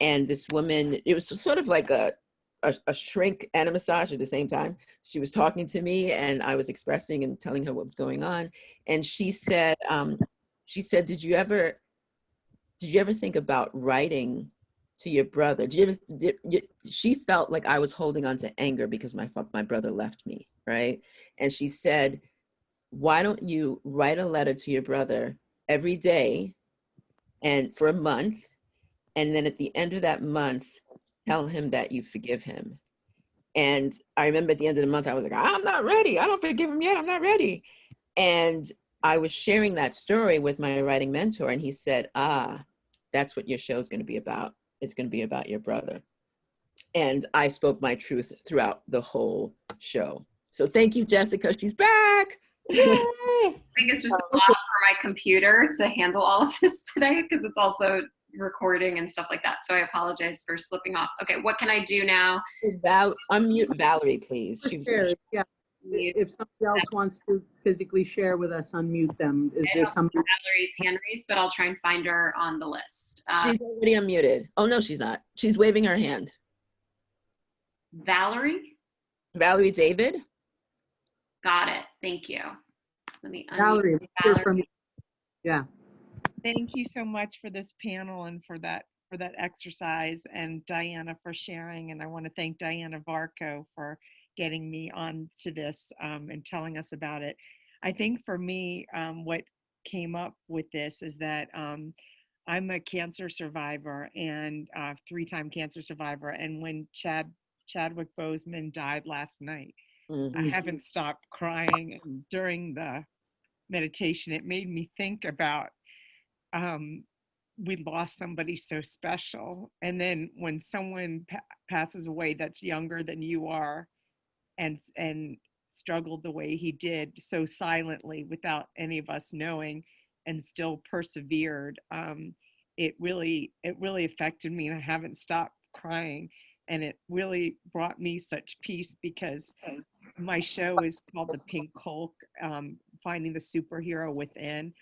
and this woman, it was sort of like a shrink and a massage at the same time. She was talking to me and I was expressing and telling her what was going on. And she said, did you ever think about writing to your brother? She felt like I was holding on to anger because my brother left me, right? And she said, why don't you write a letter to your brother every day and for a month, and then at the end of that month, tell him that you forgive him. And I remember at the end of the month, I was like, I'm not ready. I don't forgive him yet. I'm not ready. And I was sharing that story with my writing mentor, and he said, that's what your show is going to be about. It's going to be about your brother. And I spoke my truth throughout the whole show. So thank you, Jessica. She's back. Yay! I think it's just a lot for my computer to handle all of this today, because it's also recording and stuff like that. So I apologize for slipping off. Okay, what can I do now? Unmute Valerie, please. Yeah. If somebody else wants to physically share with us, unmute them. Is there somebody? Valerie's hand raised, but I'll try and find her on the list. She's already unmuted. Oh, no, she's not. She's waving her hand. Valerie David? Got it. Thank you. Let me unmute Valerie. Valerie. Yeah. Thank you so much for this panel and for that exercise, and Diana for sharing. And I want to thank Diana Varco for getting me on to this and telling us about it. I think for me, what came up with this is that I'm a cancer survivor and 3-time cancer survivor. And when Chadwick Boseman died last night, I haven't stopped crying. And during the meditation, it made me think about we lost somebody so special. And then when someone passes away that's younger than you are and struggled the way he did so silently without any of us knowing and still persevered, it really affected me, and I haven't stopped crying. And it really brought me such peace, because my show is called The Pink Hulk, Finding the Superhero Within.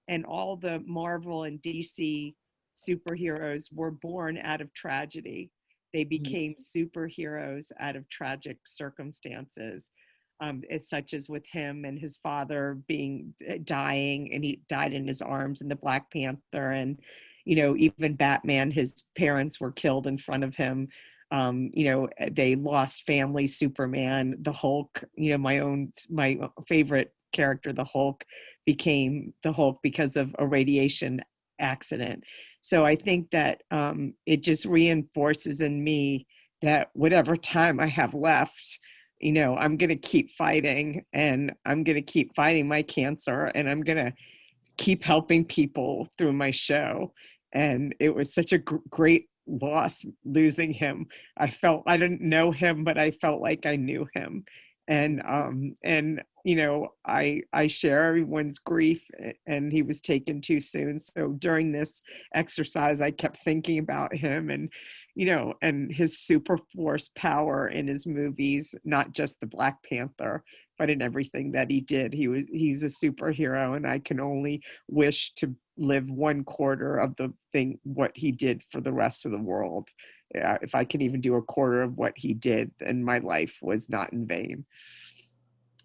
And all the Marvel and DC superheroes were born out of tragedy. They became superheroes out of tragic circumstances, such as with him and his father dying, and he died in his arms, and the Black Panther, and even Batman, his parents were killed in front of him. They lost family. Superman, the Hulk, my favorite character, the Hulk, became the Hulk because of a radiation accident. So I think that it just reinforces in me that whatever time I have left, I'm going to keep fighting, and I'm going to keep fighting my cancer, and I'm going to keep helping people through my show. And it was such a great loss losing him. I didn't know him, but I felt like I knew him. And I share everyone's grief, and he was taken too soon. So during this exercise, I kept thinking about him and his super force power in his movies, not just the Black Panther, but in everything that he did. He's a superhero, and I can only wish to live 1/4 of what he did for the rest of the world. If I can even do 1/4 of what he did, then my life was not in vain.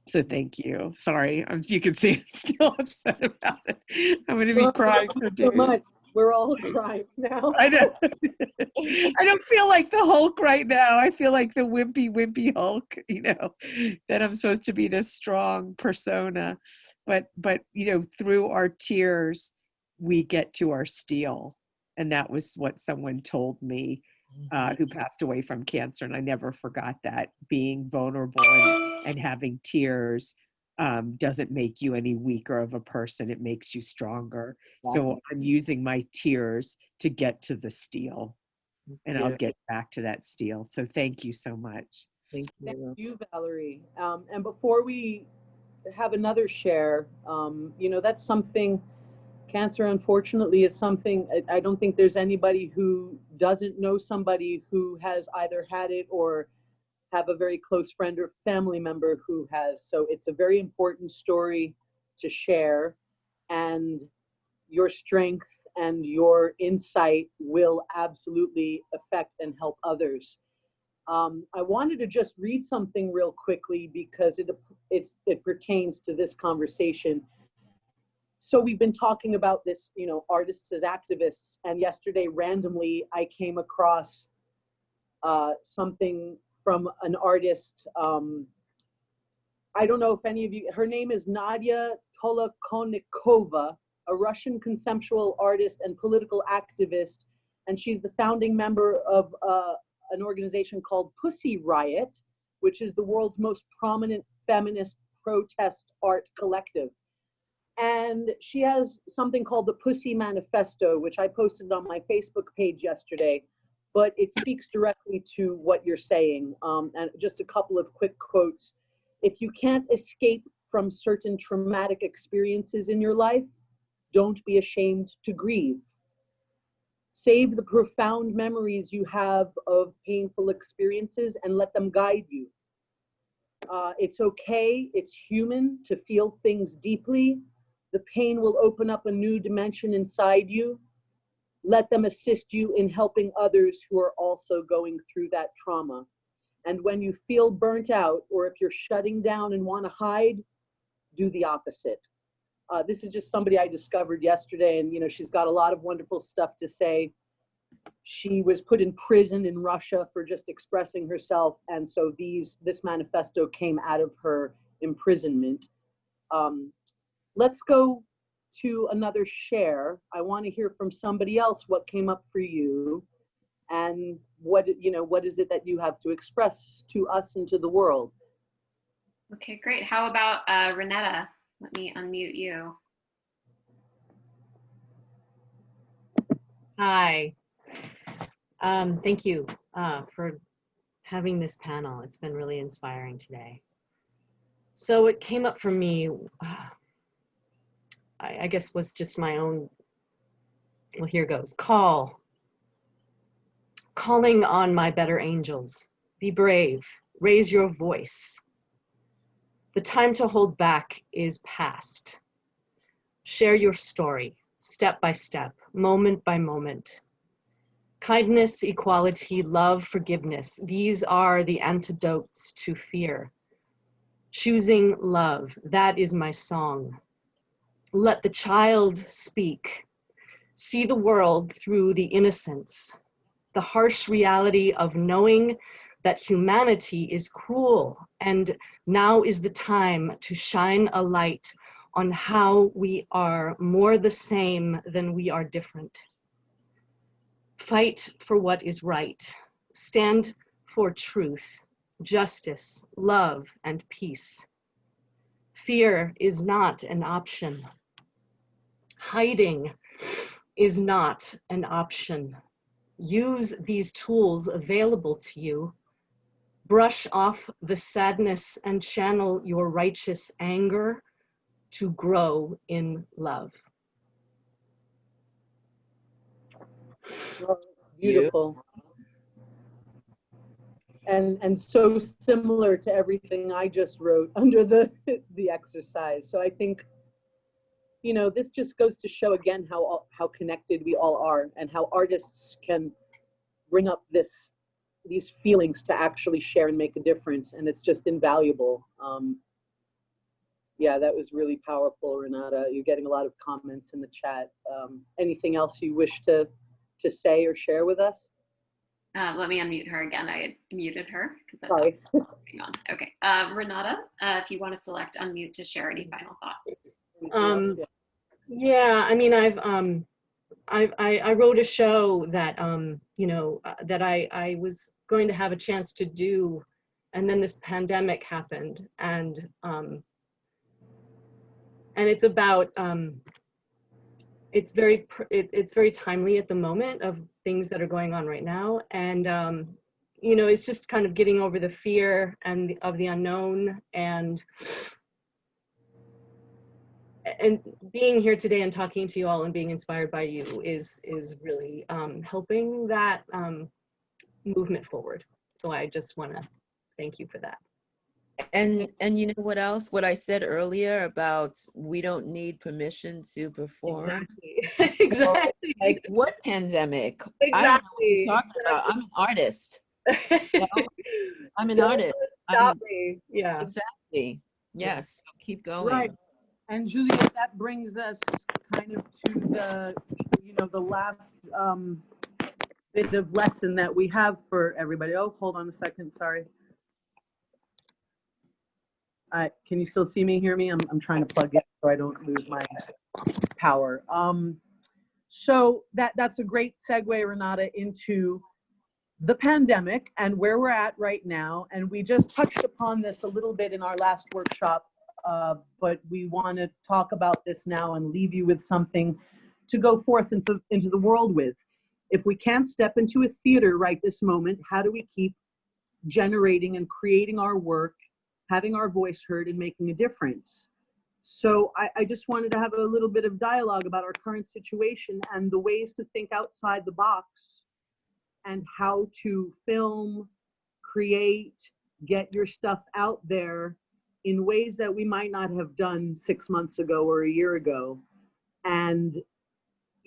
So thank you. Sorry, you can see I'm still upset about it. I'm going to be crying for days. So much. We're all crying now. I know. I don't feel like the Hulk right now. I feel like the wimpy Hulk, that I'm supposed to be this strong persona. But through our tears, we get to our steel. And that was what someone told me who passed away from cancer. And I never forgot that. Being vulnerable and having tears doesn't make you any weaker of a person. It makes you stronger. Exactly. So I'm using my tears to get to the steel, and I'll get back to that steel. So thank you so much. Thank you, Valerie. And before we have another share, that's something, cancer, unfortunately, is something, I don't think there's anybody who doesn't know somebody who has either had it or have a very close friend or family member who has. So it's a very important story to share, and your strength and your insight will absolutely affect and help others. I wanted to just read something real quickly because it pertains to this conversation. So we've been talking about this, you know, artists as activists, and yesterday randomly I came across something from an artist. I don't know if any of you, her name is Nadia Tolokonnikova, a Russian conceptual artist and political activist, and she's the founding member of an organization called Pussy Riot, which is the world's most prominent feminist protest art collective. And she has something called the Pussy Manifesto, which I posted on my Facebook page yesterday, but it speaks directly to what you're saying. And just a couple of quick quotes. If you can't escape from certain traumatic experiences in your life, don't be ashamed to grieve. Save the profound memories you have of painful experiences and let them guide you. It's okay, it's human to feel things deeply. The pain will open up a new dimension inside you. Let them assist you in helping others who are also going through that trauma. And when you feel burnt out, or if you're shutting down and want to hide, do the opposite. This is just somebody I discovered yesterday, and you know, she's got a lot of wonderful stuff to say. She was put in prison in Russia for just expressing herself, and so this manifesto came out of her imprisonment. Let's go to another share. I want to hear from somebody else what came up for you, and what is it that you have to express to us and to the world. Okay, great. How about Renetta? Let me unmute you. Hi. Thank you for having this panel. It's been really inspiring today. So it came up for me, I guess was just my own, well, here goes. Calling on my better angels. Be brave, raise your voice. The time to hold back is past. Share your story, step by step, moment by moment. Kindness, equality, love, forgiveness. These are the antidotes to fear. Choosing love, that is my song. Let the child speak. See the world through the innocence, the harsh reality of knowing that humanity is cruel, and now is the time to shine a light on how we are more the same than we are different. Fight for what is right. Stand for truth, justice, love, and peace. Fear is not an option. Hiding is not an option. Use these tools available to you. Brush off the sadness and channel your righteous anger to grow in love. Well, beautiful. And so similar to everything I just wrote under the exercise. So I think, you know, this just goes to show again how connected we all are, and how artists can bring up these feelings to actually share and make a difference, and it's just invaluable. Yeah, that was really powerful, Renata. You're getting a lot of comments in the chat. Anything else you wish to say or share with us? Let me unmute her again. I had muted her. Sorry. Hang on. Okay. Renata, if you want to select unmute to share any final thoughts. Yeah, I mean, I wrote a show that, you know, that I was going to have a chance to do, and then this pandemic happened, and it's about, it's very timely at the moment of things that are going on right now, and you know, it's just kind of getting over the fear and of the unknown, and being here today and talking to you all and being inspired by you is really helping that movement forward. So I just want to thank you for that. And you know what else? What I said earlier about we don't need permission to perform. Exactly. Exactly. Like what pandemic? I don't know what you're talking about. I'm an artist. You know? I'm an Don't artist. stop me. Yeah. Exactly. Yes. So keep going. Right. And Juliette, that brings us kind of to the, the last bit of lesson that we have for everybody. Oh, hold on a second. Sorry. Can you still see me, hear me? I'm trying to plug in so I don't lose my power. So that's a great segue, Renata, into the pandemic and where we're at right now. And we just touched upon this a little bit in our last workshop, but we want to talk about this now and leave you with something to go forth into the world with. If we can't step into a theater right this moment, how do we keep generating and creating our work, having our voice heard and making a difference? So I just wanted to have a little bit of dialogue about our current situation and the ways to think outside the box and how to film, create, get your stuff out there in ways that we might not have done 6 months ago or a year ago. And,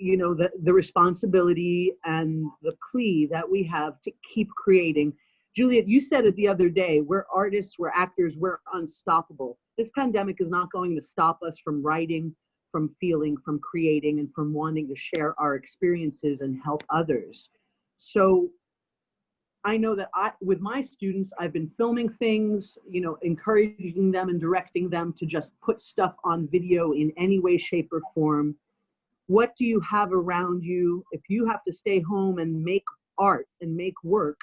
the responsibility and the plea that we have to keep creating. Juliette, you said it the other day, we're artists, we're actors, we're unstoppable. This pandemic is not going to stop us from writing, from feeling, from creating, and from wanting to share our experiences and help others. So I know that with my students, I've been filming things, encouraging them and directing them to just put stuff on video in any way, shape, or form. What do you have around you? If you have to stay home and make art and make work,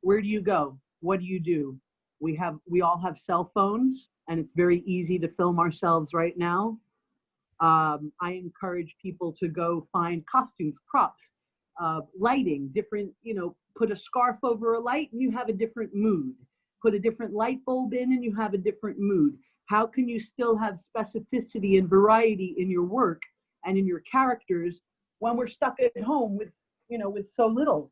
where do you go? What do you do? We all have cell phones, and it's very easy to film ourselves right now. I encourage people to go find costumes, props, lighting, different, put a scarf over a light and you have a different mood. Put a different light bulb in and you have a different mood. How can you still have specificity and variety in your work and in your characters when we're stuck at home with so little?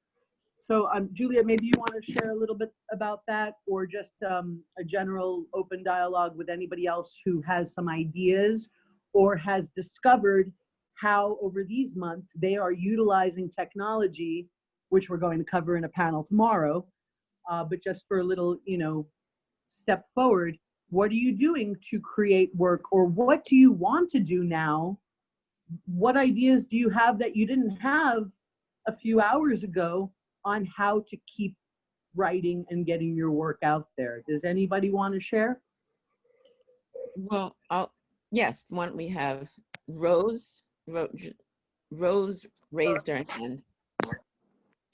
So Juliette, maybe you want to share a little bit about that, or just a general open dialogue with anybody else who has some ideas or has discovered how over these months they are utilizing technology, which we're going to cover in a panel tomorrow. But just for a little, step forward, what are you doing to create work, or what do you want to do now? What ideas do you have that you didn't have a few hours ago on how to keep writing and getting your work out there? Does anybody want to share? Well, yes, why don't we have Rose? Rose raised her hand.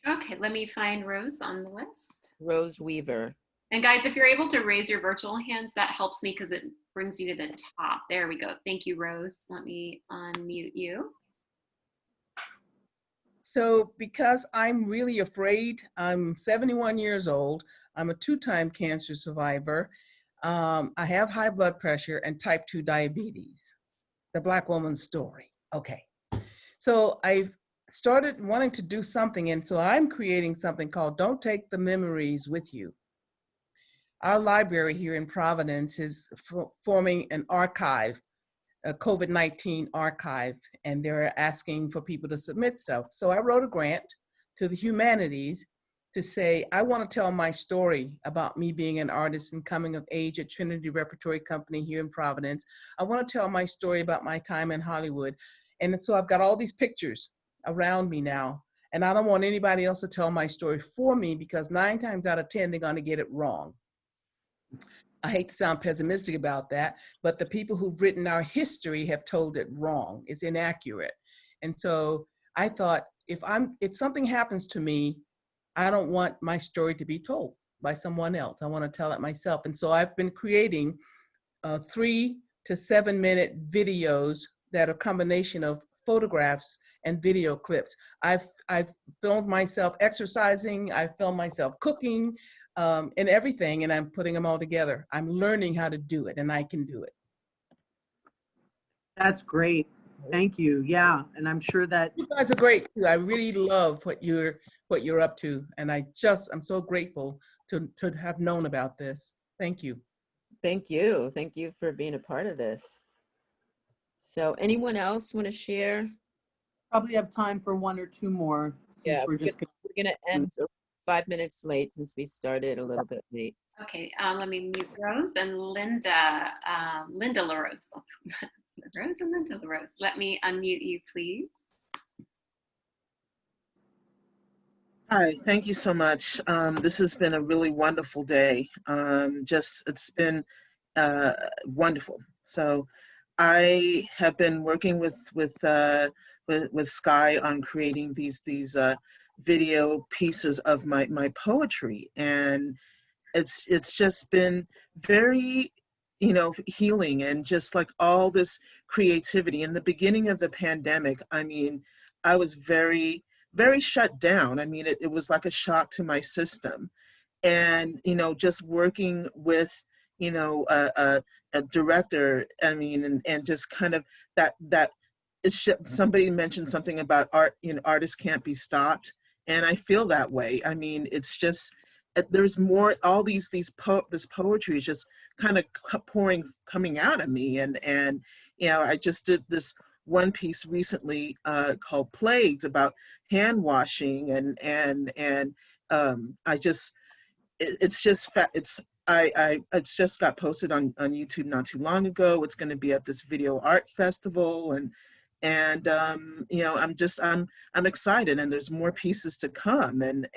Okay, let me find Rose on the list. Rose Weaver. And guys, if you're able to raise your virtual hands, that helps me because it brings you to the top. There we go. Thank you, Rose. Let me unmute you. So because I'm really afraid, I'm 71 years old. I'm a 2-time cancer survivor. I have high blood pressure and type 2 diabetes. The Black woman's story. Okay. So I've started wanting to do something. And so I'm creating something called Don't Take the Memories With You. Our library here in Providence is forming an archive, a COVID-19 archive, and they're asking for people to submit stuff. So I wrote a grant to the humanities to say, I want to tell my story about me being an artist and coming of age at Trinity Repertory Company here in Providence. I want to tell my story about my time in Hollywood. And so I've got all these pictures around me now, and I don't want anybody else to tell my story for me because 9 times out of 10, they're going to get it wrong. I hate to sound pessimistic about that, but the people who've written our history have told it wrong. It's inaccurate. And so I thought, if something happens to me, I don't want my story to be told by someone else. I want to tell it myself. And so I've been creating 3 to 7 minute videos that are a combination of photographs and video clips. I've filmed myself exercising, I've filmed myself cooking, and everything, and I'm putting them all together. I'm learning how to do it, and I can do it. That's great. Thank you. Yeah, and I'm sure that you guys are great too. I really love what you're up to, and I'm so grateful to have known about this. Thank you. Thank you. Thank you for being a part of this. So anyone else want to share? Probably have time for one or two more, since Yeah, we're just we're gonna end 5 minutes late since we started a little bit late. Okay, let me mute Rose and Linda, Linda LaRose. Rose and Linda LaRose. Let me unmute you, please. Hi, thank you so much. This has been a really wonderful day. It's been wonderful. So I have been working with Sky on creating these video pieces of my poetry, and it's just been very, healing, and just like all this creativity. In the beginning of the pandemic, I mean, I was very shut down. I mean, it was like a shock to my system. And, just working with, a director, I mean, and just kind of that somebody mentioned something about art, artists can't be stopped. And I feel that way. I mean, it's just, there's more, all this poetry is just kind of coming out of me. And, I just did this one piece recently called Plagued, about hand washing, and I just, it's just got posted on YouTube not too long ago. It's going to be at this video art festival, and I'm excited, and there's more pieces to come, and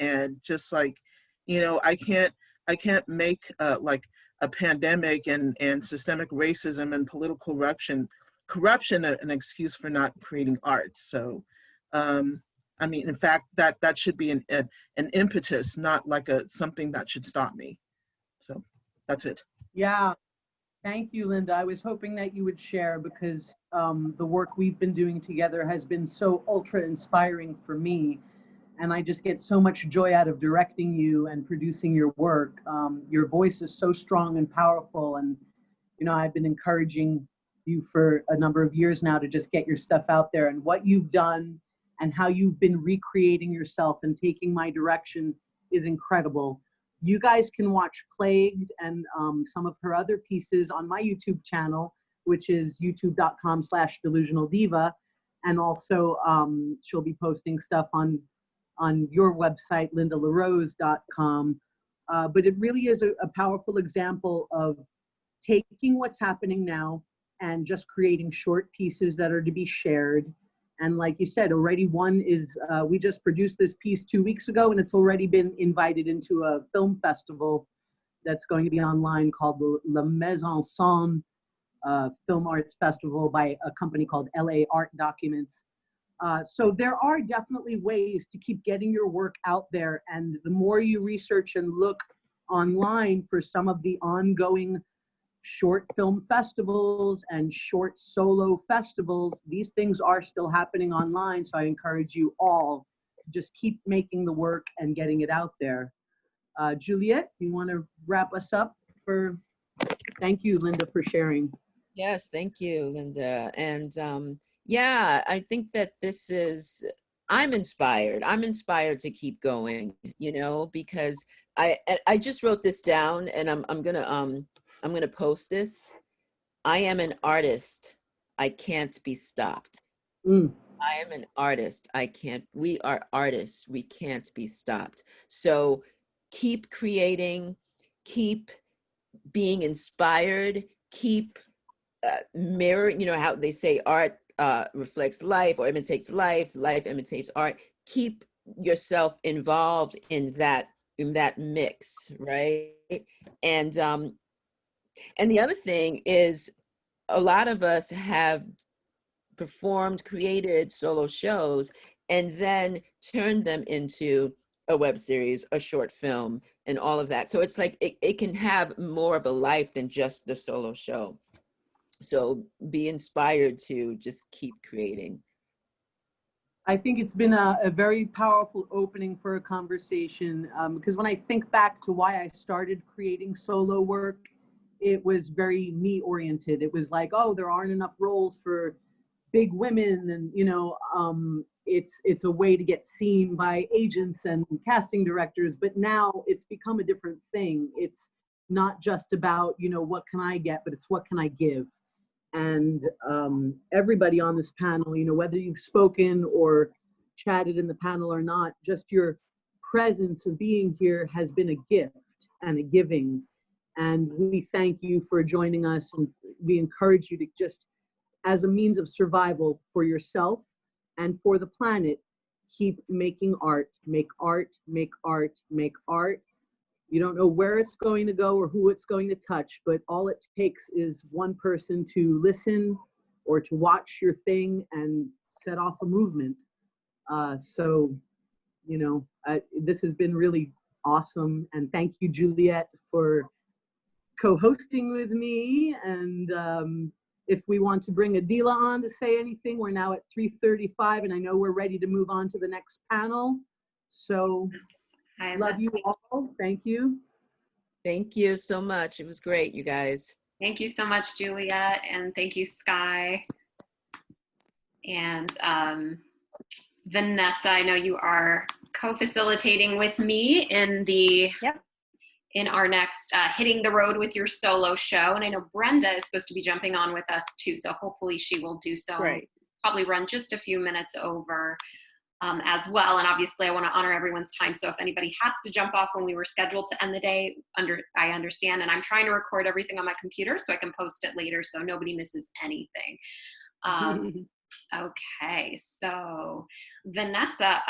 just like, I can't make like a pandemic and systemic racism and political corruption an excuse for not creating art. So I mean, in fact, that should be an impetus, not like something that should stop me. So that's it. Yeah, thank you, Linda. I was hoping that you would share, because the work we've been doing together has been so ultra inspiring for me. And I just get so much joy out of directing you and producing your work. Your voice is so strong and powerful. And, I've been encouraging you for a number of years now to just get your stuff out there. And what you've done and how you've been recreating yourself and taking my direction is incredible. You guys can watch Plagued and some of her other pieces on my YouTube channel, which is youtube.com/delusionaldiva. And also she'll be posting stuff on your website, lindalarose.com. But it really is a powerful example of taking what's happening now and just creating short pieces that are to be shared. And like you said, already one is, we just produced this piece 2 weeks ago, and it's already been invited into a film festival that's going to be online called the La Mise-en-Scène Film Arts Festival by a company called LA Art Documents. So there are definitely ways to keep getting your work out there. And the more you research and look online for some of the ongoing short film festivals and short solo festivals, these things are still happening online. So I encourage you all to just keep making the work and getting it out there. Juliette, you want to wrap us up? Thank you, Linda, for sharing. Yes, thank you, Linda. And yeah, I think that I'm inspired. I'm inspired to keep going, because I just wrote this down, and I'm gonna post this. I am an artist. I can't be stopped. I am an artist. We are artists. We can't be stopped. So keep creating, keep being inspired, keep mirroring, how they say art reflects life or imitates life, life imitates art. Keep yourself involved in that mix, right? And the other thing is, a lot of us have performed, created solo shows, and then turned them into a web series, a short film, and all of that. So it's like it can have more of a life than just the solo show. So be inspired to just keep creating. I think it's been a very powerful opening for a conversation, because when I think back to why I started creating solo work, it was very me oriented. It was like, oh, there aren't enough roles for big women, and it's a way to get seen by agents and casting directors. But now it's become a different thing. It's not just about, you know, what can I get, but it's what can I give. And everybody on this panel, you know, whether you've spoken or chatted in the panel or not, just your presence of being here has been a gift and a giving. And we thank you for joining us, and we encourage you to just, as a means of survival for yourself and for the planet, keep making art, make art, make art, make art. You don't know where it's going to go or who it's going to touch, but all it takes is one person to listen or to watch your thing and set off a movement. So, you know, this has been really awesome. And thank you, Juliette, for co-hosting with me. And if we want to bring Adilah on to say anything, we're now at 3:35, and I know we're ready to move on to the next panel. So love you all. Thank you. Thank you so much. It was great, you guys. Thank you so much, Juliette, and thank you, Sky. And Vanessa, I know you are co-facilitating with me in the in our next Hitting the Road with Your Solo show. And I know Brenda is supposed to be jumping on with us too, so hopefully she will do so. Great. Probably run just a few minutes over as well. And obviously I want to honor everyone's time. So if anybody has to jump off when we were scheduled to end the day, I understand. And I'm trying to record everything on my computer so I can post it later so nobody misses anything. Okay, so Vanessa,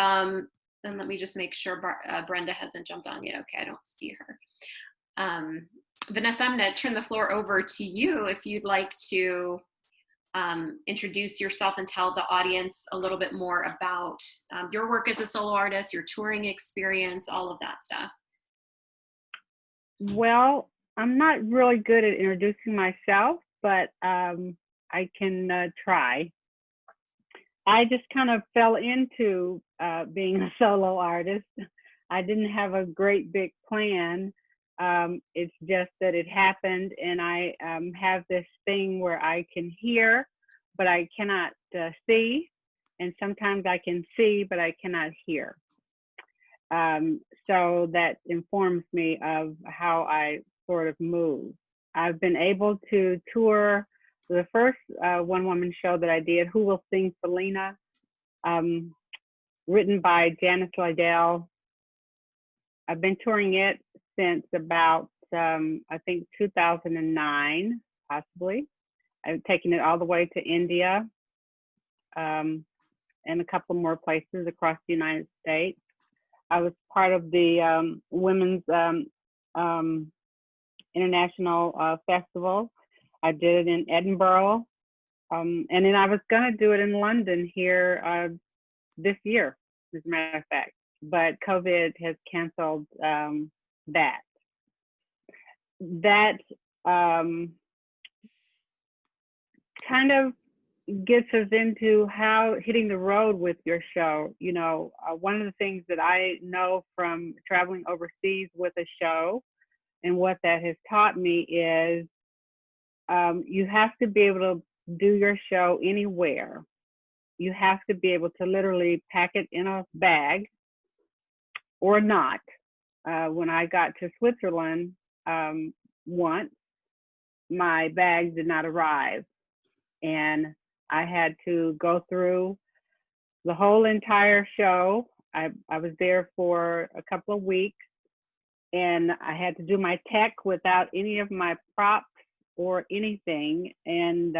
then let me just make sure Brenda hasn't jumped on yet. Okay, I don't see her. Vanessa, I'm going to turn the floor over to you if you'd like to introduce yourself and tell the audience a little bit more about your work as a solo artist, your touring experience, all of that stuff. Well, I'm not really good at introducing myself, but I can try. I just kind of fell into being a solo artist. I didn't have a great big plan. It's just that it happened, and I have this thing where I can hear, but I cannot see, and sometimes I can see, but I cannot hear. So that informs me of how I sort of move. I've been able to tour the first one-woman show that I did, Who Will Sing for Lena, written by Janice Liddell. I've been touring it since about, I think 2009, possibly. I've taken it all the way to India and a couple more places across the United States. I was part of the Women's International Festival. I did it in Edinburgh. And then I was going to do it in London here this year, as a matter of fact. But COVID has canceled that. That kind of gets us into how hitting the road with your show. You know, one of the things that I know from traveling overseas with a show and what that has taught me is you have to be able to do your show anywhere. You have to be able to literally pack it in a bag or not. When I got to Switzerland once, my bag did not arrive. And I had to go through the whole entire show. I was there for a couple of weeks, and I had to do my tech without any of my props or anything. And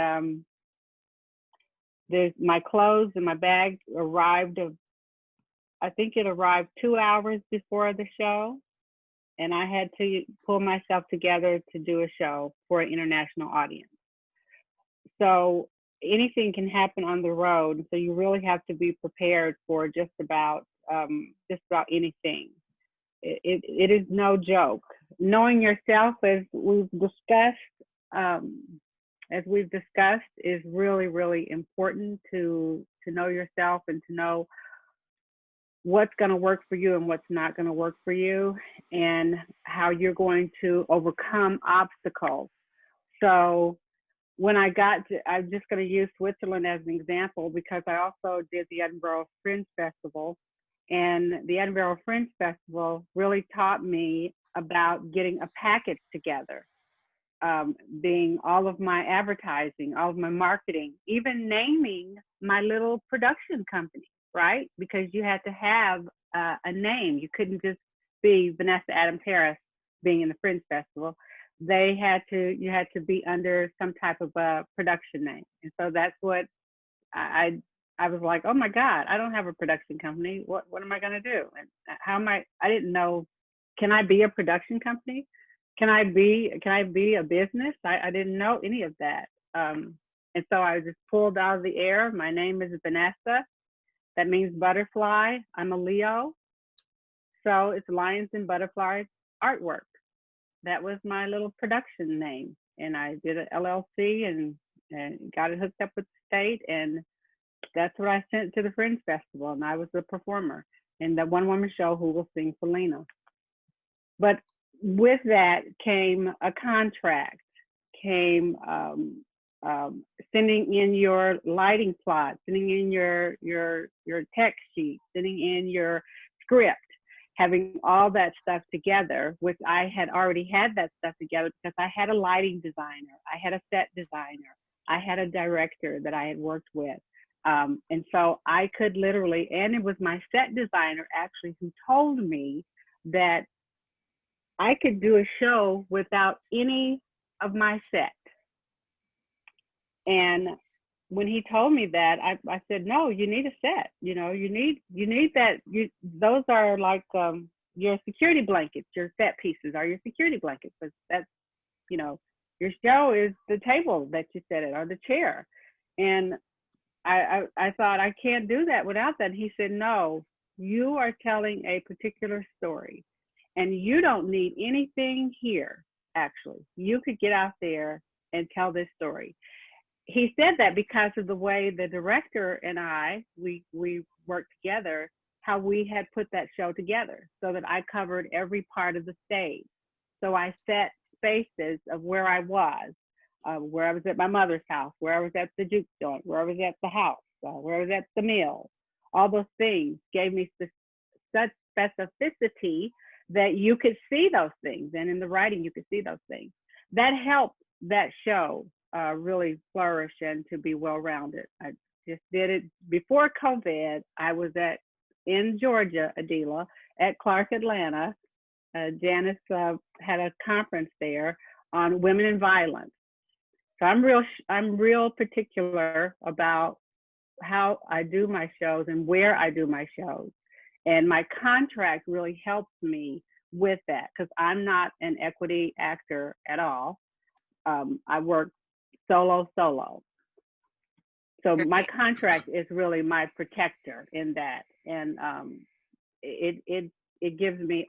my clothes and my bag arrived, I think it arrived 2 hours before the show. And I had to pull myself together to do a show for an international audience. So anything can happen on the road. So you really have to be prepared for just about anything. It is no joke. Knowing yourself, as we've discussed, is really, really important to know yourself and to know what's going to work for you and what's not going to work for you, and how you're going to overcome obstacles. So when I'm just going to use Switzerland as an example, because I also did the Edinburgh Fringe Festival, And the Edinburgh Fringe Festival really taught me about getting a package together, being all of my advertising, all of my marketing, even naming my little production company, right? Because you had to have a name. You couldn't just be Vanessa Adams Harris being in the Fringe Festival. You had to be under some type of a production name. And so that's what I was like, oh my God, I don't have a production company. What am I gonna do? And I didn't know, can I be a production company? Can I be a business? I didn't know any of that. And so I just pulled out of the air. My name is Vanessa. That means butterfly. I'm a Leo. So it's Lions and Butterflies Artwork. That was my little production name. And I did an LLC and got it hooked up with the state. And that's what I sent to the Fringe Festival. And I was the performer in the one-woman show, Who Will Sing for Lena. But with that came a contract, came sending in your lighting plot, sending in your text sheet, sending in your script, having all that stuff together, which I had already had that stuff together because I had a lighting designer, I had a set designer, I had a director that I had worked with. And so I could literally, and it was my set designer actually who told me that I could do a show without any of my set. And when he told me that, I said, no, you need a set. You know, you need that. Those are like your security blankets. Your set pieces are your security blankets. That's, you know, your show is the table that you sit at or the chair. And I thought, I can't do that without that. And he said, no, you are telling a particular story. And you don't need anything here, actually. You could get out there and tell this story. He said that because of the way the director and we worked together, how we had put that show together so that I covered every part of the stage. So I set spaces of where I was at my mother's house, where I was at the juke joint, where I was at the house, where I was at the mill. All those things gave me such specificity that you could see those things, and in the writing you could see those things. That helped that show really flourish and to be well-rounded. I just did it before COVID. I was in Georgia, Adilah, at Clark Atlanta. Janice had a conference there on women in violence. So I'm real particular about how I do my shows and where I do my shows. And my contract really helps me with that because I'm not an equity actor at all. I work solo. So my contract is really my protector in that. And it gives me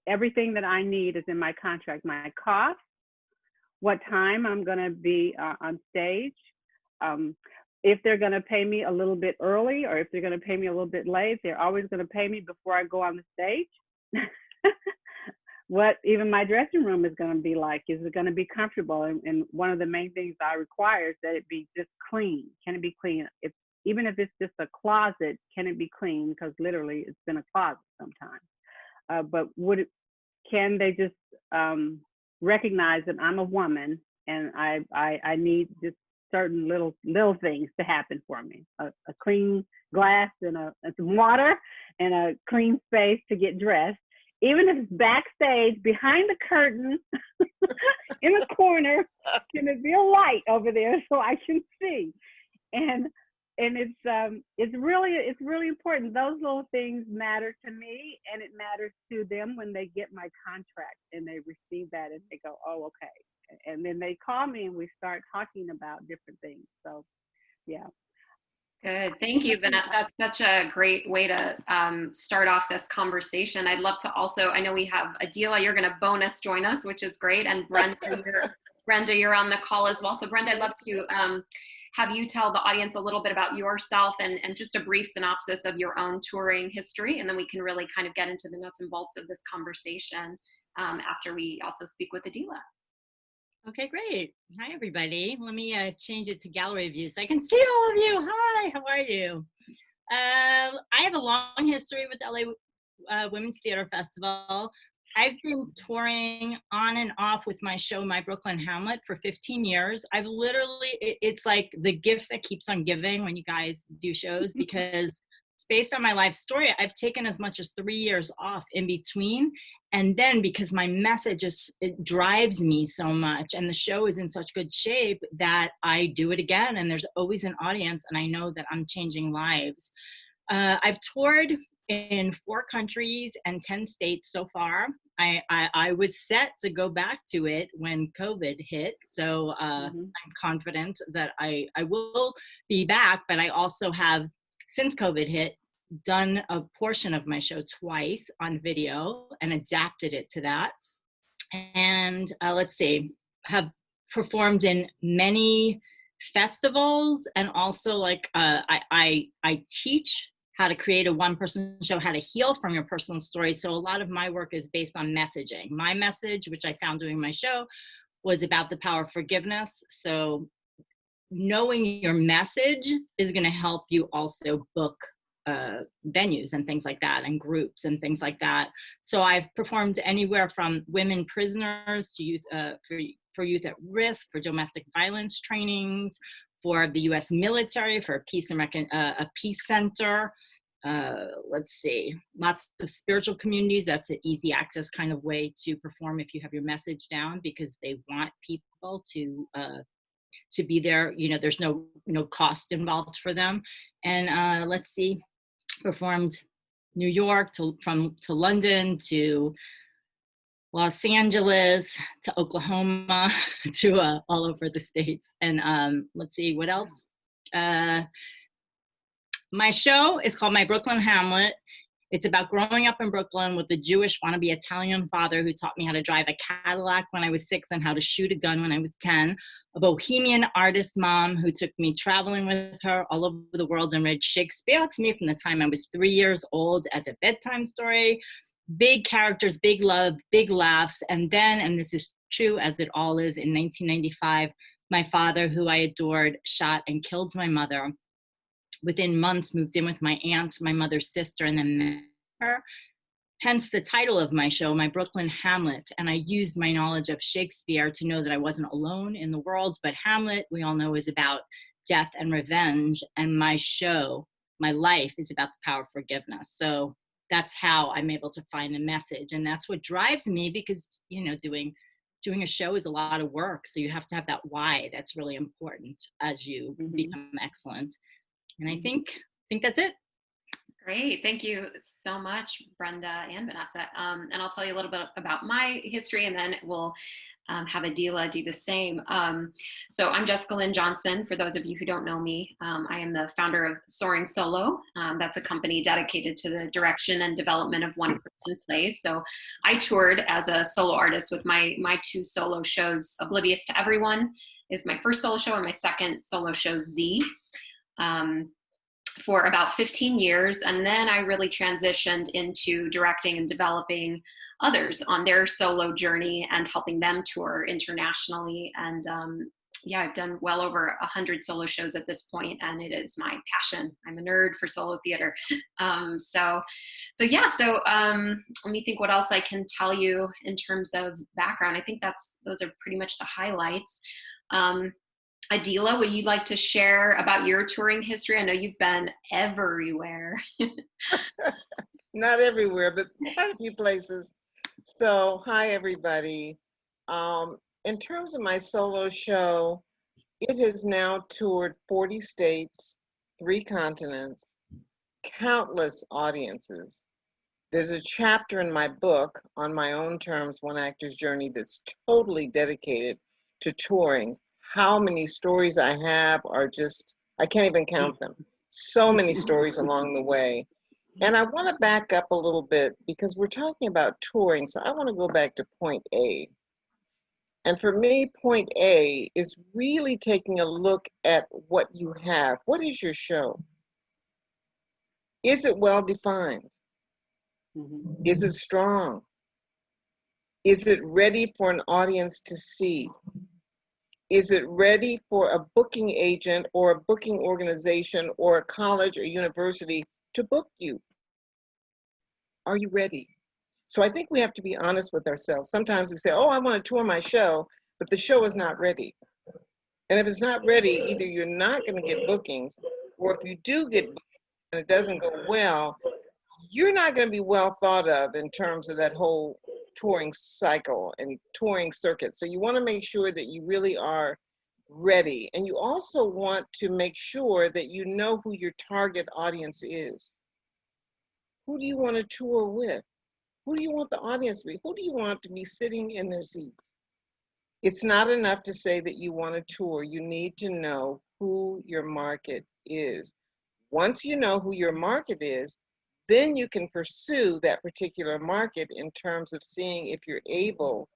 everything that I need is in my contract. My cost, what time I'm gonna be on stage, if they're going to pay me a little bit early or if they're going to pay me a little bit late, they're always going to pay me before I go on the stage. What even my dressing room is going to be like, is it going to be comfortable? And one of the main things I require is that it be just clean. Can it be clean? Even if it's just a closet, can it be clean? Because literally it's been a closet sometimes. But can they just recognize that I'm a woman and I need just certain little things to happen for me, a clean glass and some water and a clean space to get dressed, even if it's backstage behind the curtain in a corner. Can it be a light over there so I can see? And it's really important. Those little things matter to me, and it matters to them when they get my contract and they receive that and they go, oh, okay. And then they call me and we start talking about different things. So, yeah. Good. Thank you, Vanessa. That's such a great way to start off this conversation. I'd love to also, I know we have Adilah, you're going to bonus join us, which is great. And Brenda, you're on the call as well. So Brenda, I'd love to have you tell the audience a little bit about yourself and just a brief synopsis of your own touring history. And then we can really kind of get into the nuts and bolts of this conversation after we also speak with Adilah. Okay, great. Hi, everybody. Let me change it to gallery view so I can see all of you. Hi, how are you? I have a long history with LA Women's Theater Festival. I've been touring on and off with my show, My Brooklyn Hamlet, for 15 years. I've literally, it's like the gift that keeps on giving when you guys do shows, because it's based on my life story. I've taken as much as 3 years off in between. And then because my message it drives me so much, and the show is in such good shape, that I do it again, and there's always an audience, and I know that I'm changing lives. I've toured in 4 countries and 10 states so far. I was set to go back to it when COVID hit, so I'm confident that I will be back, but I also have, since COVID hit, done a portion of my show twice on video and adapted it to that. And let's see, have performed in many festivals, and also like I teach how to create a one-person show, how to heal from your personal story. So a lot of my work is based on messaging. My message, which I found doing my show, was about the power of forgiveness. So knowing your message is going to help you also book venues and things like that, and groups and things like that. So I've performed anywhere from women prisoners to youth, for youth at risk, for domestic violence trainings, for the U.S. military, for a peace center. Let's see, lots of spiritual communities. That's an easy access kind of way to perform if you have your message down, because they want people to be there. You know, there's no cost involved for them. And let's see, performed New York to London to Los Angeles to Oklahoma to all over the States. And let's see, what else? My show is called My Brooklyn Hamlet. It's about growing up in Brooklyn with a Jewish wannabe Italian father who taught me how to drive a Cadillac when I was 6 and how to shoot a gun when I was 10. A bohemian artist mom who took me traveling with her all over the world and read Shakespeare to me from the time I was 3 years old as a bedtime story. Big characters, big love, big laughs. And then, and this is true as it all is, in 1995, my father, who I adored, shot and killed my mother. Within months, moved in with my aunt, my mother's sister, and then met her. Hence the title of my show, My Brooklyn Hamlet. And I used my knowledge of Shakespeare to know that I wasn't alone in the world, but Hamlet, we all know, is about death and revenge. And my show, my life, is about the power of forgiveness. So that's how I'm able to find a message. And that's what drives me, because, you know, doing a show is a lot of work. So you have to have that why. That's really important as you become excellent. And I think that's it. Great. Thank you so much, Brenda and Vanessa. And I'll tell you a little bit about my history, and then we'll have Adilah do the same. So I'm Jessica Lynn Johnson. For those of you who don't know me, I am the founder of Soaring Solo. That's a company dedicated to the direction and development of one-person plays. So I toured as a solo artist with my 2 solo shows. Oblivious to Everyone is my first solo show, and my second solo show, Z, for about 15 years. And then I really transitioned into directing and developing others on their solo journey and helping them tour internationally. And yeah, I've done well over 100 solo shows at this point, and it is my passion. I'm a nerd for solo theater. So let me think what else I can tell you in terms of background. I think those are pretty much the highlights. Adilah, would you like to share about your touring history? I know you've been everywhere. Not everywhere, but quite a few places. So, hi, everybody. In terms of my solo show, it has now toured 40 states, 3 continents, countless audiences. There's a chapter in my book, On My Own Terms, One Actor's Journey, that's totally dedicated to touring. How many stories I have are just, I can't even count them. So many stories along the way. And I want to back up a little bit, because we're talking about touring. So I want to go back to point A. And for me, point A is really taking a look at what you have. What is your show? Is it well defined? Is it strong? Is it ready for an audience to see? Is it ready for a booking agent or a booking organization or a college or university to book you? Are you ready? So I think we have to be honest with ourselves. Sometimes we say, oh, I want to tour my show, but the show is not ready. And if it's not ready, either you're not going to get bookings, or if you do get bookings and it doesn't go well, you're not going to be well thought of in terms of that whole touring cycle and touring circuit. So you want to make sure that you really are ready. And you also want to make sure that you know who your target audience is. Who do you want to tour with? Who do you want the audience to be? Who do you want to be sitting in their seats? It's not enough to say that you want to tour. You need to know who your market is. Once you know who your market is, then you can pursue that particular market in terms of seeing if you're able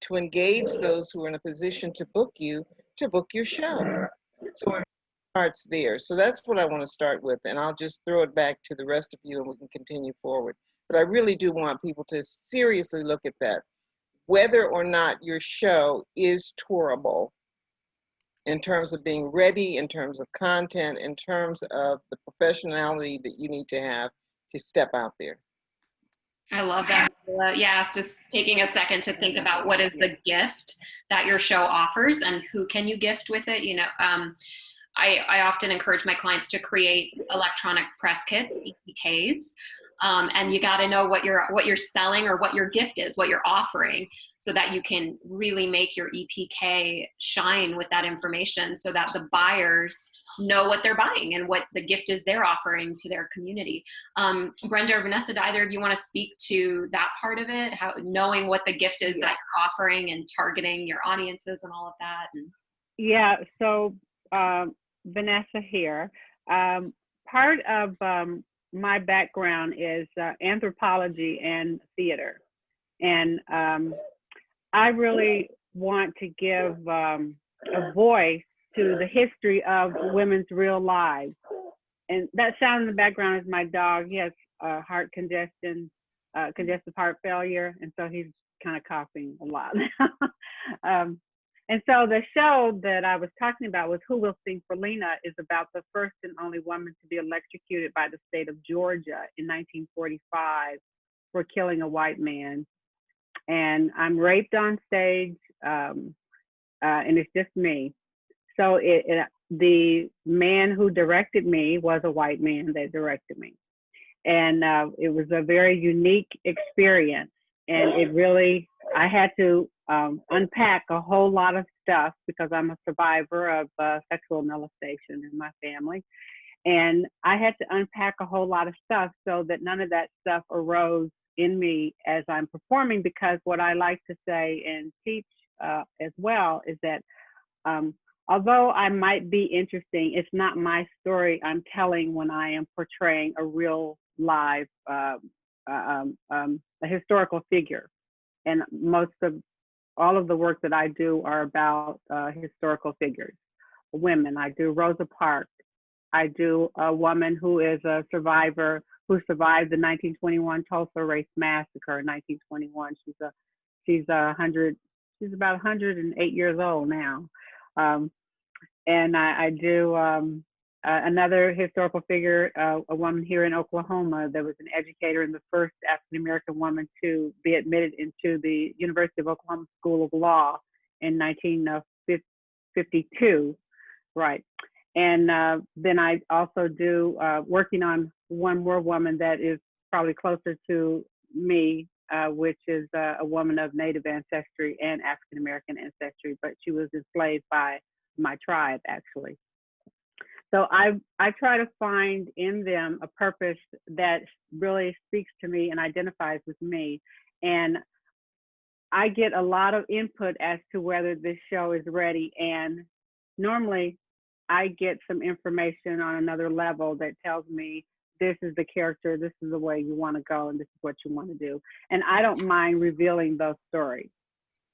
to engage those who are in a position to book you, to book your show. So it starts there. So that's what I want to start with, and I'll just throw it back to the rest of you and we can continue forward. But I really do want people to seriously look at that. Whether or not your show is tourable in terms of being ready, in terms of content, in terms of the professionality that you need to have to step out there. I love that. Yeah, just taking a second to think about what is the gift that your show offers and who can you gift with it. You know, I often encourage my clients to create electronic press kits, EPKs. And you got to know what you're selling or what your gift is, what you're offering, so that you can really make your EPK shine with that information, so that the buyers know what they're buying and what the gift is they're offering to their community. Brenda or Vanessa, do either of you want to speak to that part of it? How knowing what the gift is that you're offering and targeting your audiences and all of that? Yeah. So Vanessa here. Part of my background is anthropology and theater. And I really want to give a voice to the history of women's real lives. And that sound in the background is my dog. He has heart congestion, congestive heart failure. And so he's kind of coughing a lot. And so the show that I was talking about was Who Will Sing for Lena is about the first and only woman to be electrocuted by the state of Georgia in 1945 for killing a white man. And I'm raped on stage, and it's just me. So the man who directed me was a white man that directed me. And it was a very unique experience. And it really, I had to unpack a whole lot of stuff because I'm a survivor of sexual molestation in my family. And I had to unpack a whole lot of stuff so that none of that stuff arose in me as I'm performing, because what I like to say and teach as well is that although I might be interesting, it's not my story I'm telling when I am portraying a real live, a historical figure. And all of the work that I do are about historical figures, women. I do Rosa Parks. I do a woman who is a survivor who survived the 1921 Tulsa Race Massacre in 1921. She's about 108 years old now. And I do another historical figure, a woman here in Oklahoma that was an educator and the first African-American woman to be admitted into the University of Oklahoma School of Law in 1952, right? And then I also do working on one more woman that is probably closer to me, which is a woman of Native ancestry and African-American ancestry, but she was enslaved by my tribe, actually. So I try to find in them a purpose that really speaks to me and identifies with me. And I get a lot of input as to whether this show is ready. And normally I get some information on another level that tells me this is the character, this is the way you want to go, and this is what you want to do. And I don't mind revealing those stories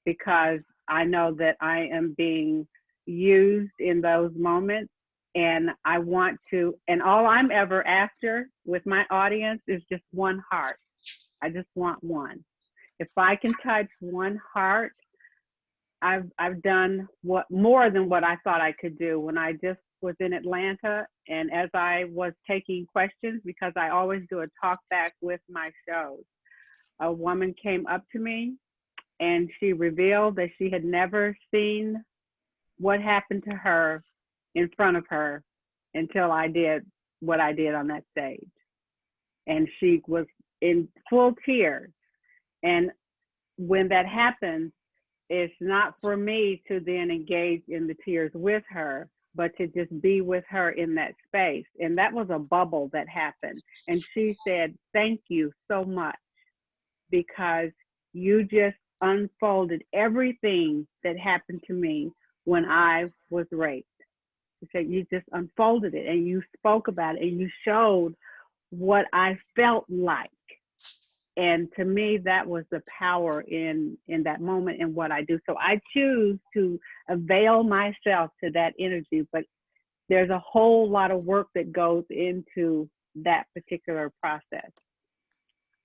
because I know that I am being used in those moments. And I want to, and all I'm ever after with my audience is just one heart. I just want one. If I can touch one heart, I've done more than what I thought I could do. When I just was in Atlanta, and as I was taking questions, because I always do a talk back with my shows, a woman came up to me and she revealed that she had never seen what happened to her in front of her until I did what I did on that stage. And she was in full tears. And when that happens, it's not for me to then engage in the tears with her, but to just be with her in that space. And that was a bubble that happened. And she said, "Thank you so much, because you just unfolded everything that happened to me when I was raped." She said, "You just unfolded it, and you spoke about it, and you showed what I felt like." And to me, that was the power in that moment and what I do. So I choose to avail myself to that energy, but there's a whole lot of work that goes into that particular process.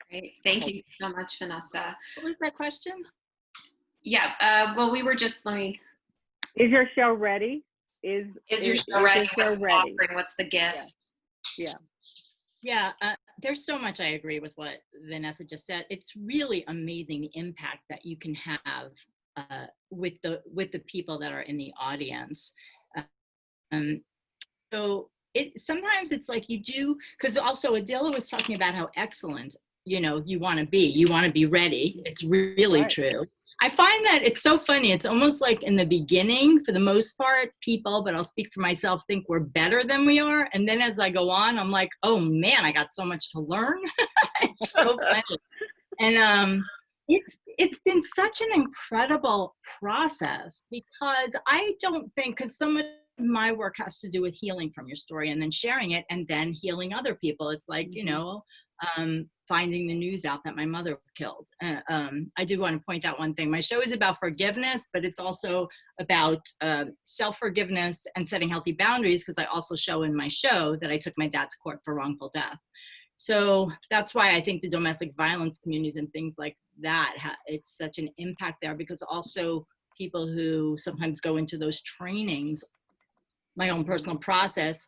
Great. Thank you so much, Vanessa. What was that question? Yeah, well, we were just, Is your show ready? Is your show ready? What's the ready? offering? What's the gift? Yeah, there's so much I agree with what Vanessa just said. It's really amazing the impact that you can have with the people that are in the audience. So sometimes it's like you do, because also Adilah was talking about how excellent, you want to be. You want to be ready. It's really true. I find that it's so funny. It's almost like in the beginning, for the most part, people, but I'll speak for myself, think we're better than we are. And then as I go on, I'm like, oh man, I got so much to learn. It's so funny. And it's been such an incredible process, because I don't think, because some of my work has to do with healing from your story and then sharing it and then healing other people. It's like, finding the news out that my mother was killed. I do want to point out one thing. My show is about forgiveness, but it's also about self-forgiveness and setting healthy boundaries, because I also show in my show that I took my dad to court for wrongful death. So that's why I think the domestic violence communities and things like that, it's such an impact there, because also people who sometimes go into those trainings, my own personal process,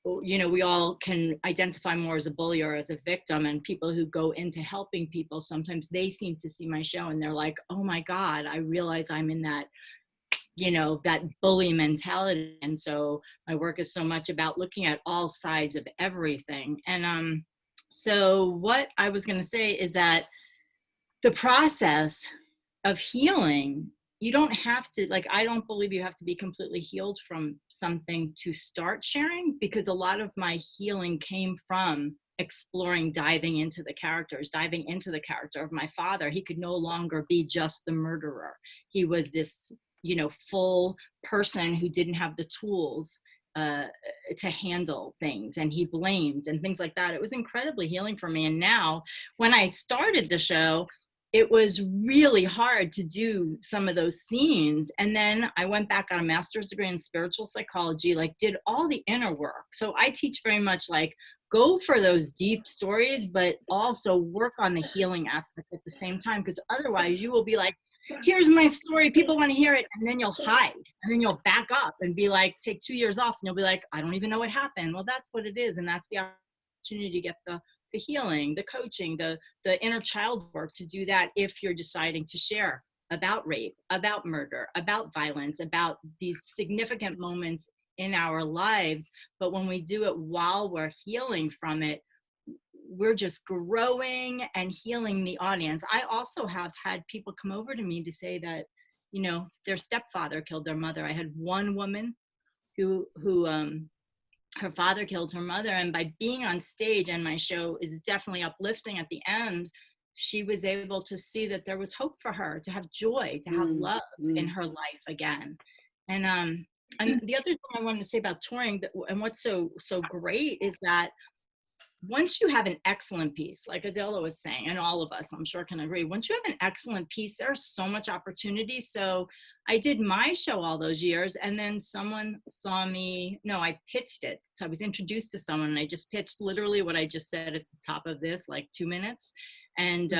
we all can identify more as a bully or as a victim, and people who go into helping people, sometimes they seem to see my show and they're like, oh my God, I realize I'm in that, that bully mentality. And so my work is so much about looking at all sides of everything. And so what I was going to say is that the process of healing, you don't have to, I don't believe you have to be completely healed from something to start sharing, because a lot of my healing came from exploring, diving into the characters, diving into the character of my father. He could no longer be just the murderer. He was this, full person who didn't have the tools to handle things, and he blamed and things like that. It was incredibly healing for me. And now when I started the show, it was really hard to do some of those scenes. And then I went back on a master's degree in spiritual psychology, did all the inner work. So I teach very much go for those deep stories, but also work on the healing aspect at the same time. Because otherwise you will be like, here's my story, people want to hear it. And then you'll hide, and then you'll back up and be like, take 2 years off, and you'll be like, I don't even know what happened. Well, that's what it is. And that's the opportunity to get the healing, the coaching, the inner child work, to do that if you're deciding to share about rape, about murder, about violence, about these significant moments in our lives. But when we do it while we're healing from it, we're just growing and healing the audience. I also have had people come over to me to say that, their stepfather killed their mother. I had one woman who her father killed her mother, and by being on stage, and my show is definitely uplifting at the end, she was able to see that there was hope for her, to have joy, to have love in her life again. And the other thing I wanted to say about touring, and what's so great, is that once you have an excellent piece, like Adilah was saying, and all of us, I'm sure, can agree, once you have an excellent piece, there's so much opportunity. So I did my show all those years, and then someone saw me, I pitched it. So I was introduced to someone, and I just pitched literally what I just said at the top of this, 2 minutes. And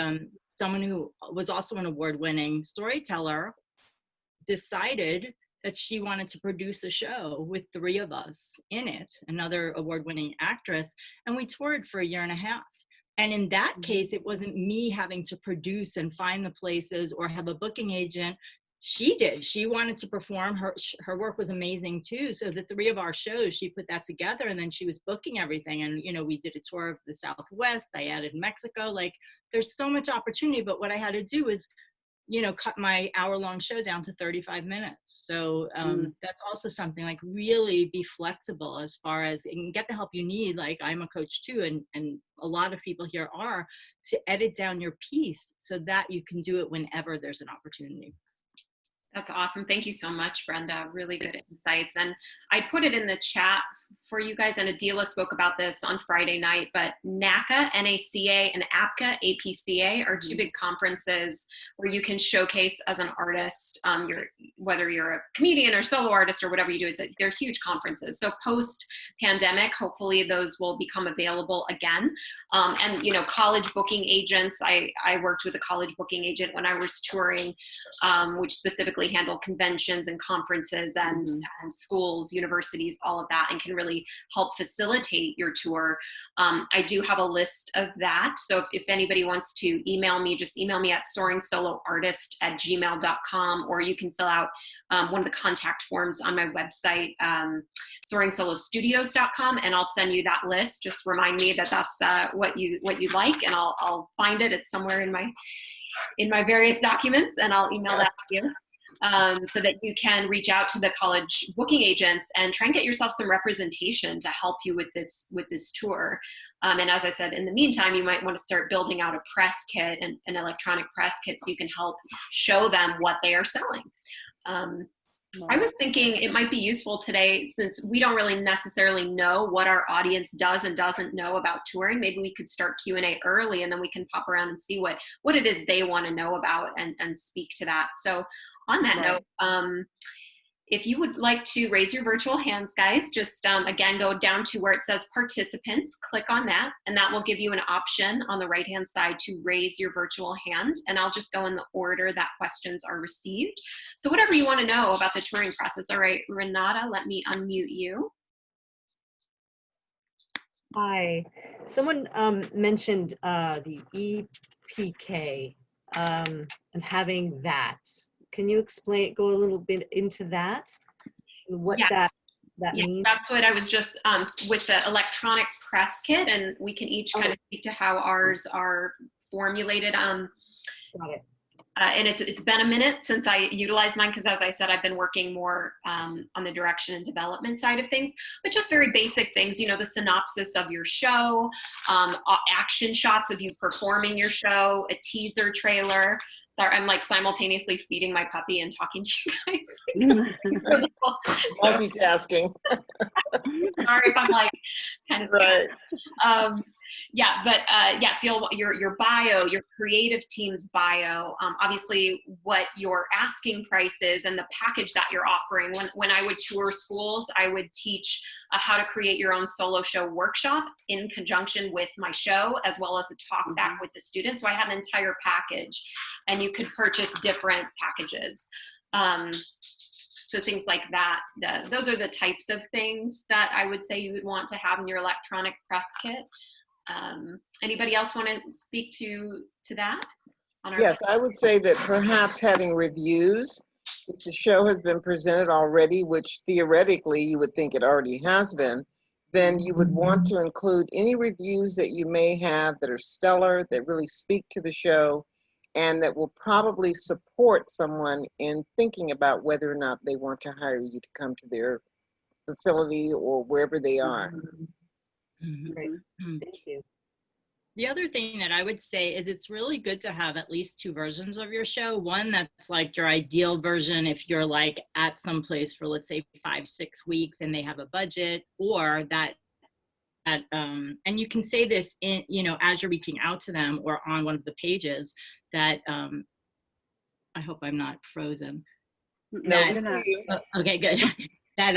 someone who was also an award-winning storyteller decided that she wanted to produce a show with 3 of us in it, another award-winning actress, and we toured for 1.5 years. And in that case, it wasn't me having to produce and find the places or have a booking agent. She did. She wanted to perform. Her work was amazing too. So the 3 of our shows, she put that together, and then she was booking everything. And, you know, we did a tour of the Southwest. I added Mexico. Like, there's so much opportunity, but what I had to do was, you know, cut my hour-long show down to 35 minutes. So that's also something, like, really be flexible as far as, and get the help you need. Like, I'm a coach too, and a lot of people here are, to edit down your piece so that you can do it whenever there's an opportunity. That's awesome. Thank you so much, Brenda. Really good insights. And I put it in the chat for you guys, and Adilah spoke about this on Friday night, but NACA, N-A-C-A, and APCA, A-P-C-A, are 2 big conferences where you can showcase as an artist, whether you're a comedian or solo artist or whatever you do. They're huge conferences. So post-pandemic, hopefully those will become available again. And, you know, college booking agents, I worked with a college booking agent when I was touring, which specifically handle conventions and conferences and schools, universities, all of that, and can really help facilitate your tour. I do have a list of that. So if anybody wants to email me, just email me at soaringsoloartist@gmail.com, or you can fill out one of the contact forms on my website, soaringsolostudios.com, and I'll send you that list. Just remind me that that's what you like, and I'll find it. It's somewhere in my various documents, and I'll email that to you. So that you can reach out to the college booking agents and try and get yourself some representation to help you with this tour. And as I said, in the meantime, you might want to start building out a press kit, an electronic press kit, so you can help show them what they are selling. I was thinking it might be useful today, since we don't really necessarily know what our audience does and doesn't know about touring. Maybe we could start Q&A early, and then we can pop around and see what it is they want to know about and speak to that. So on that note, if you would like to raise your virtual hands, guys, just again, go down to where it says participants, click on that, and that will give you an option on the right-hand side to raise your virtual hand. And I'll just go in the order that questions are received. So whatever you want to know about the touring process. All right, Renata, let me unmute you. Hi. Someone mentioned the EPK and having that. Can you go a little bit into that? What that means? That's what I was just with the electronic press kit, and we can each kind of speak to how ours are formulated. Got it. And it's been a minute since I utilized mine, because as I said, I've been working more on the direction and development side of things, but just very basic things, you know, the synopsis of your show, action shots of you performing your show, a teaser trailer. Sorry, I'm like simultaneously feeding my puppy and talking to you guys. Multitasking. Sorry if I'm like kind of scared. Right. Yes, your bio, your creative team's bio, obviously what your asking price is and the package that you're offering. When I would tour schools, I would teach how to create your own solo show workshop in conjunction with my show, as well as a talk back with the students. So I had an entire package, and you could purchase different packages. So things like that, those are the types of things that I would say you would want to have in your electronic press kit. Anybody else want to speak to that? Yes, I would say that perhaps having reviews, if the show has been presented already, which theoretically you would think it already has been, then you would want to include any reviews that you may have that are stellar, that really speak to the show, and that will probably support someone in thinking about whether or not they want to hire you to come to their facility or wherever they are. Great. Thank you. The other thing that I would say is it's really good to have at least 2 versions of your show. One that's like your ideal version if you're like at some place for, let's say, 5-6 weeks and they have a budget, or that and you can say this in, you know, as you're reaching out to them or on one of the pages, that I hope I'm not frozen. No, we see you. Okay, good. That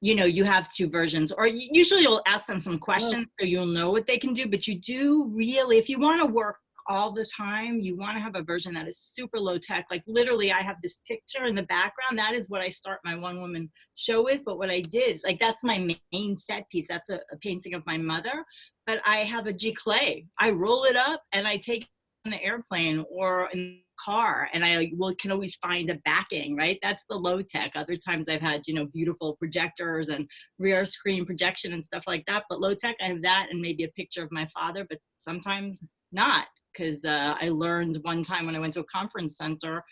you know, you have 2 versions, or usually you'll ask them some questions so you'll know what they can do. But you do really, if you want to work all the time, you want to have a version that is super low tech. Like literally I have this picture in the background. That is what I start my one woman show with. But what I did, like that's my main set piece. That's a painting of my mother, but I have a giclée. I roll it up and I take it on the airplane or in the car, and I can always find a backing, right? That's the low tech. Other times I've had, beautiful projectors and rear screen projection and stuff like that. But low tech, I have that and maybe a picture of my father, but sometimes not, because I learned one time when I went to a conference center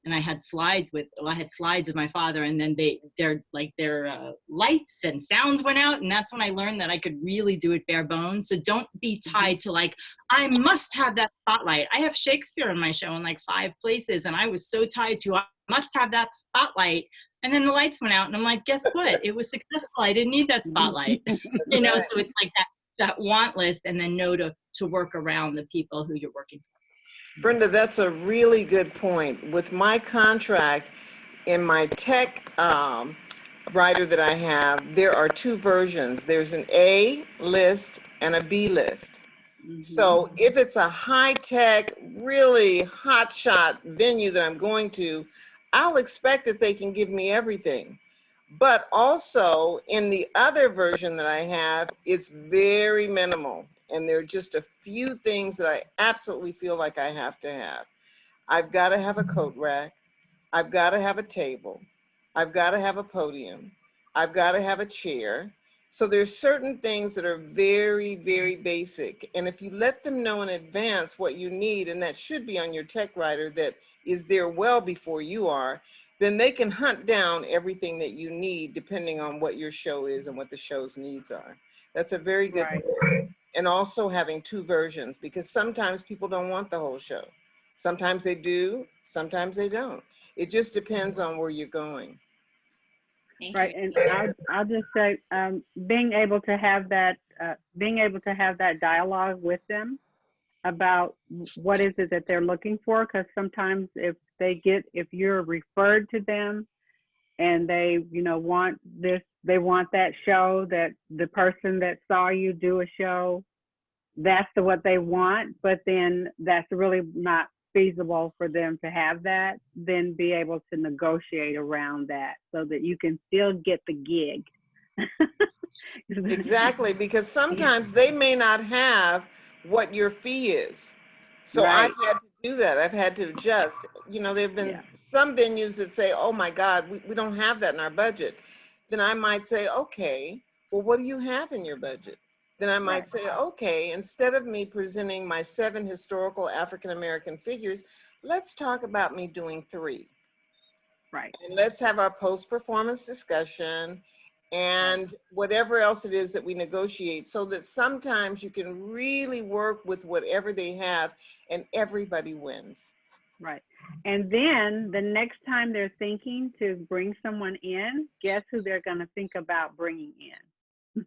and I had slides of my father, and then their lights and sounds went out, and that's when I learned that I could really do it bare bones. So don't be tied to like, I must have that spotlight. I have Shakespeare in my show in like 5 places, and I was so tied to I must have that spotlight, and then the lights went out, and I'm like, guess what? It was successful. I didn't need that spotlight. So it's like that want list, and then know to work around the people who you're working for. Brenda, that's a really good point. With my contract in my tech writer that I have, there are 2 versions. There's an A list and a B list. So if it's a high-tech, really hotshot venue that I'm going to, I'll expect that they can give me everything. But also in the other version that I have, it's very minimal. And there are just a few things that I absolutely feel like I have to have. I've got to have a coat rack. I've got to have a table. I've got to have a podium. I've got to have a chair. So there's certain things that are very, very basic. And if you let them know in advance what you need, and that should be on your tech writer that is there well before you are, then they can hunt down everything that you need depending on what your show is and what the show's needs are. That's a very good point. And also having 2 versions, because sometimes people don't want the whole show. Sometimes they do, sometimes they don't. It just depends on where you're going. Right, and I'll just say, being able to have that dialogue with them about what is it that they're looking for, because sometimes if you're referred to them and they want this, they want that show, that the person that saw you do a show, that's what they want, but then that's really not feasible for them to have that, then be able to negotiate around that so that you can still get the gig. Exactly, because sometimes they may not have what your fee is. So Right. I've had to do that. I've had to adjust. There have been some venues that say, oh my God, we don't have that in our budget. Then I might say, okay, well, what do you have in your budget? Then I might say, okay, instead of me presenting my 7 historical African-American figures, let's talk about me doing 3. Right. And let's have our post-performance discussion and whatever else it is that we negotiate, so that sometimes you can really work with whatever they have and everybody wins. Right. And then the next time they're thinking to bring someone in, guess who they're going to think about bringing in?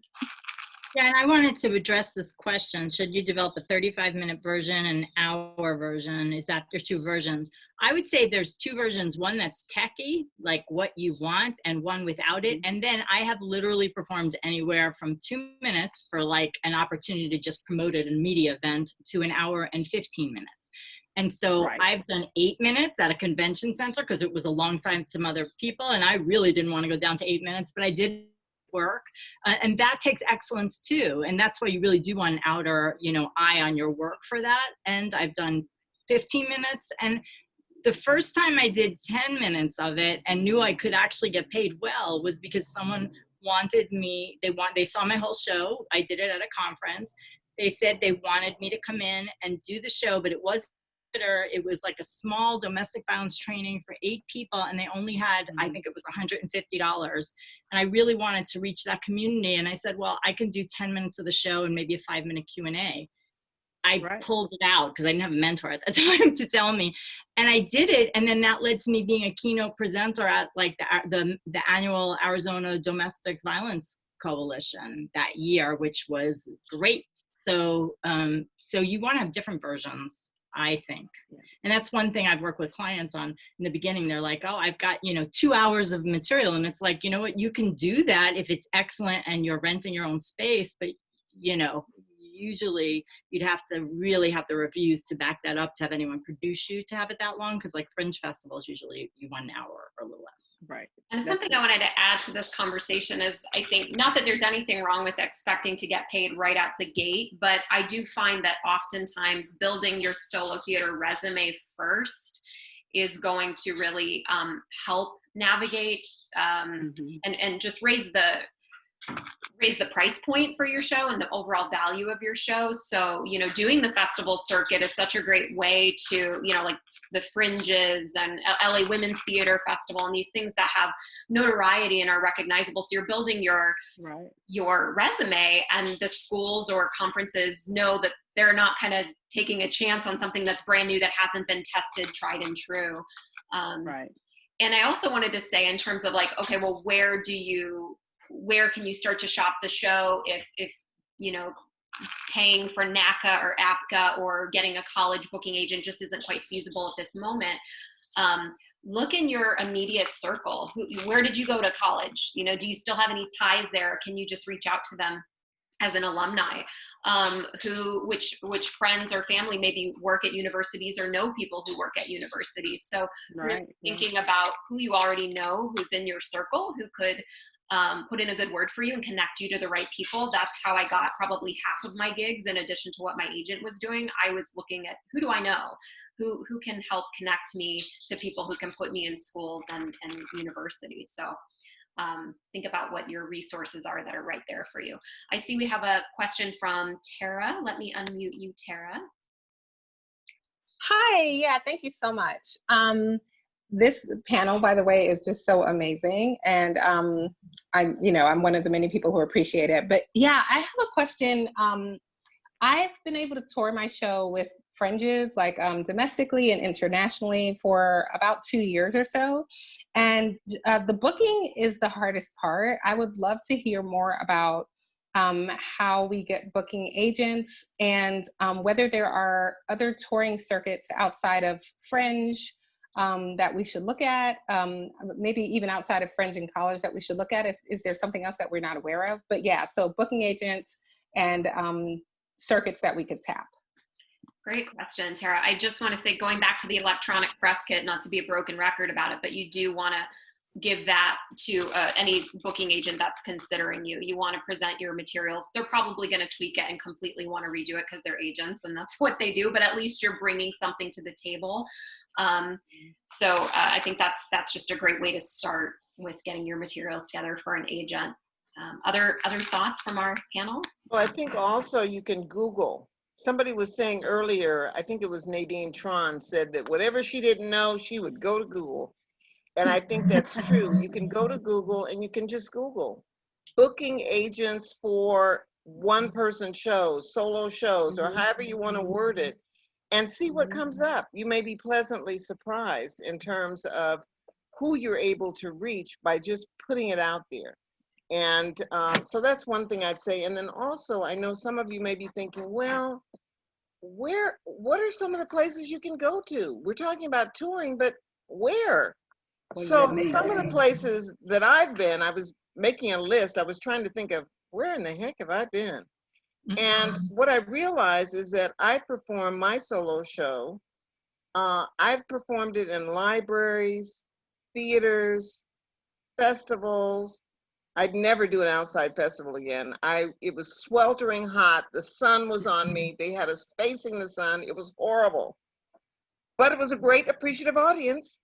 Yeah, and I wanted to address this question. Should you develop a 35-minute version and an hour version? Is that there's 2 versions? I would say there's 2 versions, one that's techie, like what you want, and one without it. And then I have literally performed anywhere from 2 minutes for like an opportunity to just promote it in a media event to an hour and 15 minutes. And so I've done 8 minutes at a convention center because it was alongside some other people, and I really didn't want to go down to 8 minutes, but I did work, and that takes excellence too, and that's why you really do want an outer eye on your work for that. And I've done 15 minutes, and the first time I did 10 minutes of it and knew I could actually get paid well was because someone wanted me, they saw my whole show. I did it at a conference. They said they wanted me to come in and do the show, but it was like a small domestic violence training for 8 people, and they only had, I think it was $150. And I really wanted to reach that community. And I said, well, I can do 10 minutes of the show and maybe a 5-minute Q&A. I pulled it out because I didn't have a mentor at that time to tell me. And I did it. And then that led to me being a keynote presenter at like the annual Arizona Domestic Violence Coalition that year, which was great. So, so you want to have different versions, I think. And that's one thing I've worked with clients on in the beginning. They're like, oh, I've got, 2 hours of material. And it's like, you know what, you can do that if it's excellent and you're renting your own space, but you usually you'd have to really have the reviews to back that up to have anyone produce you to have it that long, because like fringe festivals usually you 1 hour or a little less. Right. And something I wanted to add to this conversation is, I think, not that there's anything wrong with expecting to get paid right out the gate, but I do find that oftentimes building your solo theater resume first is going to really help navigate and just raise the price point for your show and the overall value of your show. So, you know, doing the festival circuit is such a great way to, you know, like the Fringes and LA Women's Theater Festival and these things that have notoriety and are recognizable. So you're building your resume, and the schools or conferences know that they're not kind of taking a chance on something that's brand new that hasn't been tested, tried and true. And I also wanted to say, in terms of like, okay, well, where can you start to shop the show if you know, paying for NACA or APCA or getting a college booking agent just isn't quite feasible at this moment? Look in your immediate circle. Where did you go to college? You know, do you still have any ties there? Can you just reach out to them as an alumni? Which friends or family maybe work at universities or know people who work at universities? So really thinking about who you already know, who's in your circle, who could put in a good word for you and connect you to the right people. That's how I got probably half of my gigs, in addition to what my agent was doing. I was looking at, who do I know? Who can help connect me to people who can put me in schools and universities. So think about what your resources are that are right there for you. I see we have a question from Tara. Let me unmute you, Tara. Hi, yeah, thank you so much. This panel, by the way, is just so amazing. And I'm one of the many people who appreciate it. But yeah, I have a question. I've been able to tour my show with Fringes, like domestically and internationally, for about 2 years or so. And the booking is the hardest part. I would love to hear more about how we get booking agents, and whether there are other touring circuits outside of Fringe that we should look at, maybe even outside of Fringe and college that we should look at. Is there something else that we're not aware of? But yeah, so booking agents and circuits that we could tap. Great question, Tara. I just want to say, going back to the electronic press kit, not to be a broken record about it, but you do want to give that to any booking agent that's considering you. You want to present your materials. They're probably going to tweak it and completely want to redo it because they're agents and that's what they do, but at least you're bringing something to the table. So I think that's just a great way to start with getting your materials together for an agent. Other thoughts from our panel? Well, I think also you can Google. Somebody was saying earlier, I think it was Nadine Tron, said that whatever she didn't know, she would go to Google. And I think that's true. You can go to Google and you can just Google booking agents for one-person shows, solo shows, or however you want to word it, and see what comes up. You may be pleasantly surprised in terms of who you're able to reach by just putting it out there. And so that's one thing I'd say. And then also, I know some of you may be thinking, well, what are some of the places you can go to? We're talking about touring, but where? So some of the places that I've been, I was making a list. I was trying to think of, where in the heck have I been? And what I realized is that I perform my solo show. I've performed it in libraries, theaters, festivals. I'd never do an outside festival again. It was sweltering hot. The sun was on me. They had us facing the sun. It was horrible. But it was a great appreciative audience.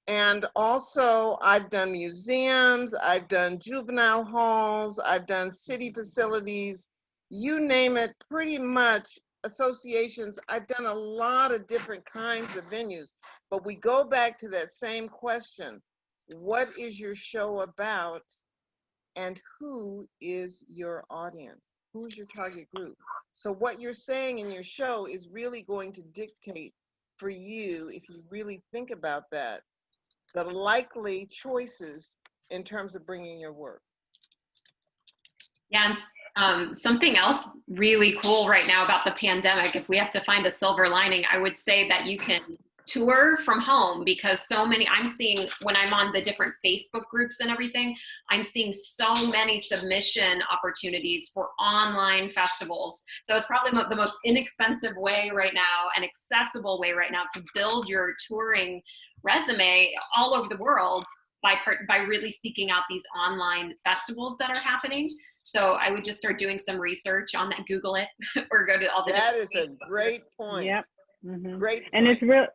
And also, I've done museums, I've done juvenile halls, I've done city facilities, you name it, pretty much associations. I've done a lot of different kinds of venues, but we go back to that same question. What is your show about, and who is your audience? Who's your target group? So what you're saying in your show is really going to dictate for you, if you really think about that, the likely choices in terms of bringing your work. Yeah, something else really cool right now about the pandemic, if we have to find a silver lining, I would say that you can tour from home, because so many, I'm seeing when I'm on the different Facebook groups and everything, I'm seeing so many submission opportunities for online festivals. So it's probably the most inexpensive way right now and accessible way right now to build your touring resume all over the world by really seeking out these online festivals that are happening. So I would just start doing some research on that, Google it, or go to all the That is a Facebook great point. Yep. Mm-hmm. Great And point. it's real,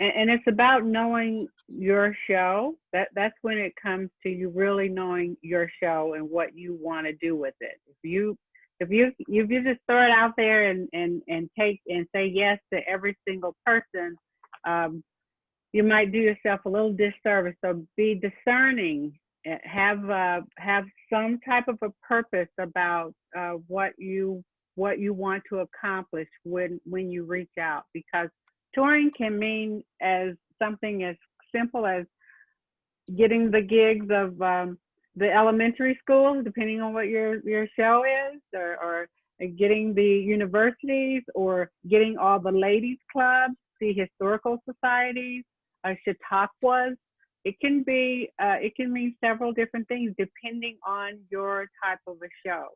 and it's about knowing your show. That's when it comes to you really knowing your show and what you want to do with it. If you just throw it out there and take and say yes to every single person, you might do yourself a little disservice. So be discerning. Have some type of a purpose about what you want to accomplish when you reach out, because touring can mean as something as simple as getting the gigs of the elementary schools, depending on what your show is, or getting the universities, or getting all the ladies clubs, the historical societies, Chautauquas. It can mean several different things depending on your type of a show.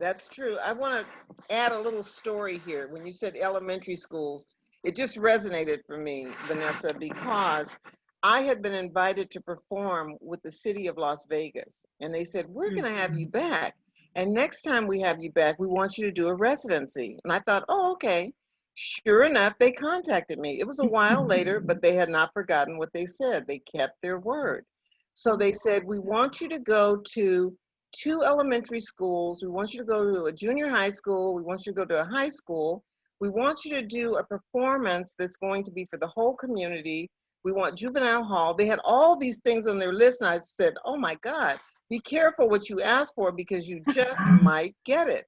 That's true. I want to add a little story here. When you said elementary schools, it just resonated for me, Vanessa, because I had been invited to perform with the city of Las Vegas. And they said, we're going to have you back. And next time we have you back, we want you to do a residency. And I thought, oh, okay. Sure enough, they contacted me. It was a while later, but they had not forgotten what they said. They kept their word. So they said, we want you to go to 2 elementary schools. We want you to go to a junior high school. We want you to go to a high school. We want you to do a performance that's going to be for the whole community. We want juvenile hall. They had all these things on their list, and I said, oh my God, be careful what you ask for, because you just might get it.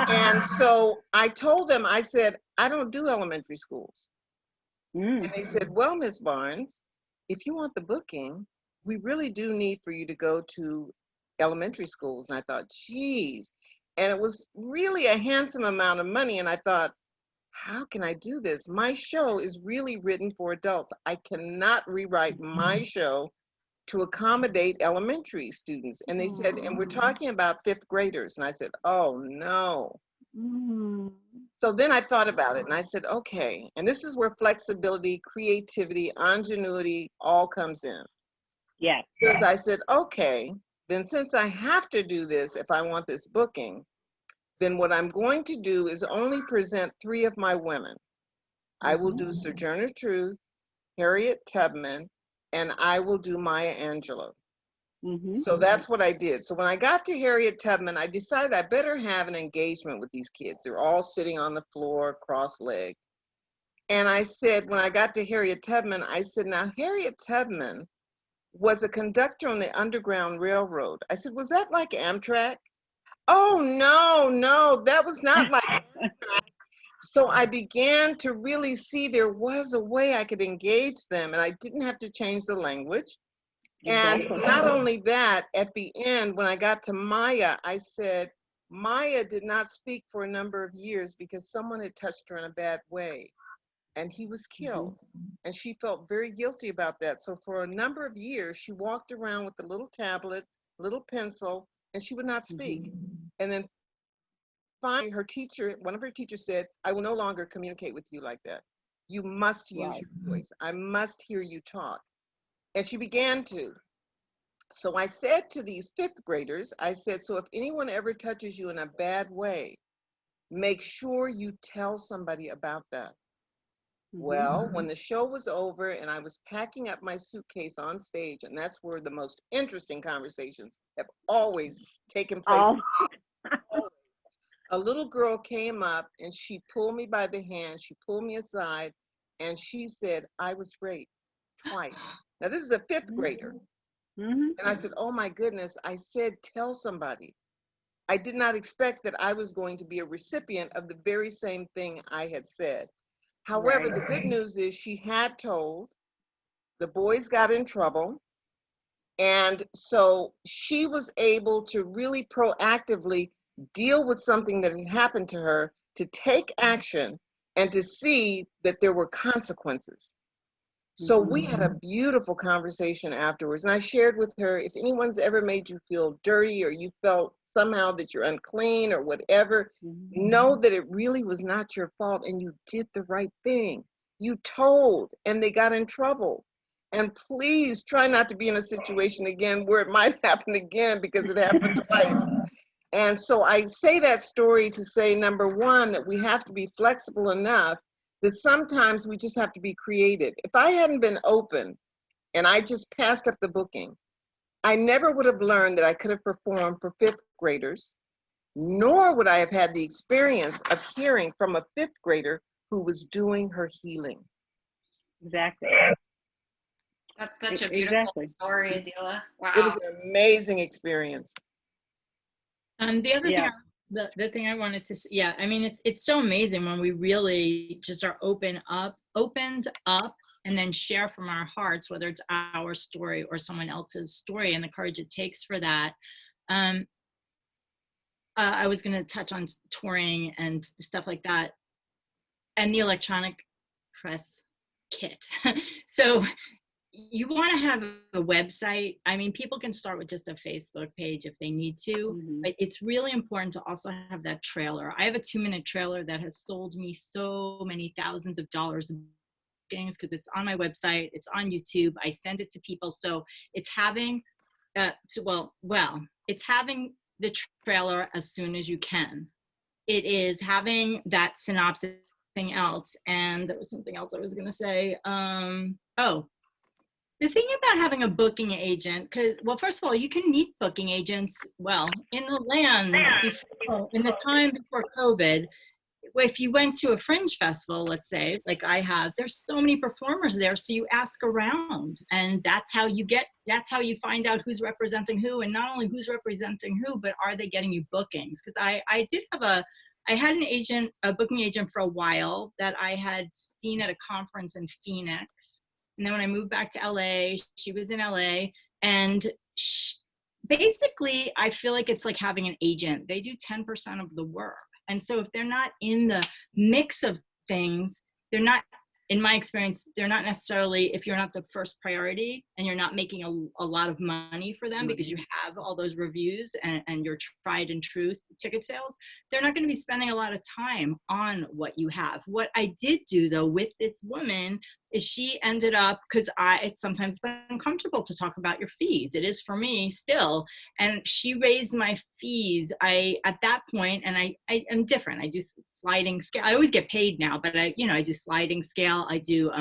And so I told them, I said, I don't do elementary schools. And they said, well, Ms. Barnes, if you want the booking, we really do need for you to go to elementary schools. And I thought, geez. And it was really a handsome amount of money. And I thought, how can I do this? My show is really written for adults. I cannot rewrite my show to accommodate elementary students. And they said, and we're talking about 5th graders. And I said, oh no. So then I thought about it and I said, okay. And this is where flexibility, creativity, ingenuity all comes in. Yes. Because I said, okay, then since I have to do this, if I want this booking, then what I'm going to do is only present 3 of my women. I will do Sojourner Truth, Harriet Tubman, and I will do Maya Angelou. So that's what I did. So when I got to Harriet Tubman, I decided I better have an engagement with these kids. They're all sitting on the floor, cross-legged. And I said, when I got to Harriet Tubman, I said, now Harriet Tubman was a conductor on the Underground Railroad. I said, was that like Amtrak? Oh, no, that was not like Amtrak. So I began to really see there was a way I could engage them, and I didn't have to change the language. And not only that, at the end, when I got to Maya, I said, Maya did not speak for a number of years because someone had touched her in a bad way, and he was killed. And she felt very guilty about that. So for a number of years, she walked around with a little tablet, little pencil, and she would not speak. And then finally, her teacher, one of her teachers said, I will no longer communicate with you like that. You must use your voice. I must hear you talk. And she began to. So I said to these 5th graders, I said, so if anyone ever touches you in a bad way, make sure you tell somebody about that. Well, when the show was over and I was packing up my suitcase on stage, and that's where the most interesting conversations have always taken place. A little girl came up and she pulled me by the hand, she pulled me aside, and she said, I was raped twice. Now, this is a 5th grader. And I said, oh my goodness, I said, tell somebody. I did not expect that I was going to be a recipient of the very same thing I had said. However, the good news is she had told, the boys got in trouble. And so she was able to really proactively deal with something that had happened to her, to take action and to see that there were consequences. So we had a beautiful conversation afterwards. And I shared with her, if anyone's ever made you feel dirty or you felt somehow that you're unclean or whatever, know that it really was not your fault and you did the right thing. You told and they got in trouble. And please try not to be in a situation again where it might happen again, because it happened twice. And so I say that story to say, number one, that we have to be flexible enough that sometimes we just have to be creative. If I hadn't been open and I just passed up the booking, I never would have learned that I could have performed for 5th graders, nor would I have had the experience of hearing from a 5th grader who was doing her healing. Exactly. That's such a beautiful story, Adilah. Wow. It was an amazing experience. The other thing, the thing I wanted to say, I mean, it's so amazing when we really just are opened up, and then share from our hearts, whether it's our story or someone else's story, and the courage it takes for that. I was going to touch on touring and stuff like that, and the electronic press kit. So you want to have a website. I mean, people can start with just a Facebook page if they need to, but it's really important to also have that trailer. I have a 2-minute trailer that has sold me so many thousands of dollars of things because it's on my website, it's on YouTube, I send it to people. So it's having, it's having the trailer as soon as you can. It is having that synopsis, thing else, and there was something else I was going to say. The thing about having a booking agent, first of all, you can meet booking agents, in the land, in the time before COVID. If you went to a fringe festival, let's say, like I have, there's so many performers there, so you ask around, and that's how you find out who's representing who, and not only who's representing who, but are they getting you bookings? Because I had a booking agent for a while that I had seen at a conference in Phoenix. And then when I moved back to LA, she was in LA, and basically I feel like it's like having an agent. They do 10% of the work. And so if they're not in the mix of things, they're not, in my experience, they're not necessarily, if you're not the first priority and you're not making a lot of money for them because you have all those reviews and your tried and true ticket sales, they're not going to be spending a lot of time on what you have. What I did do though with this woman is she ended up, because it's sometimes uncomfortable to talk about your fees. It is for me still. And she raised my fees. At that point, and I am different. I do sliding scale. I always get paid now, but I do sliding scale. I do,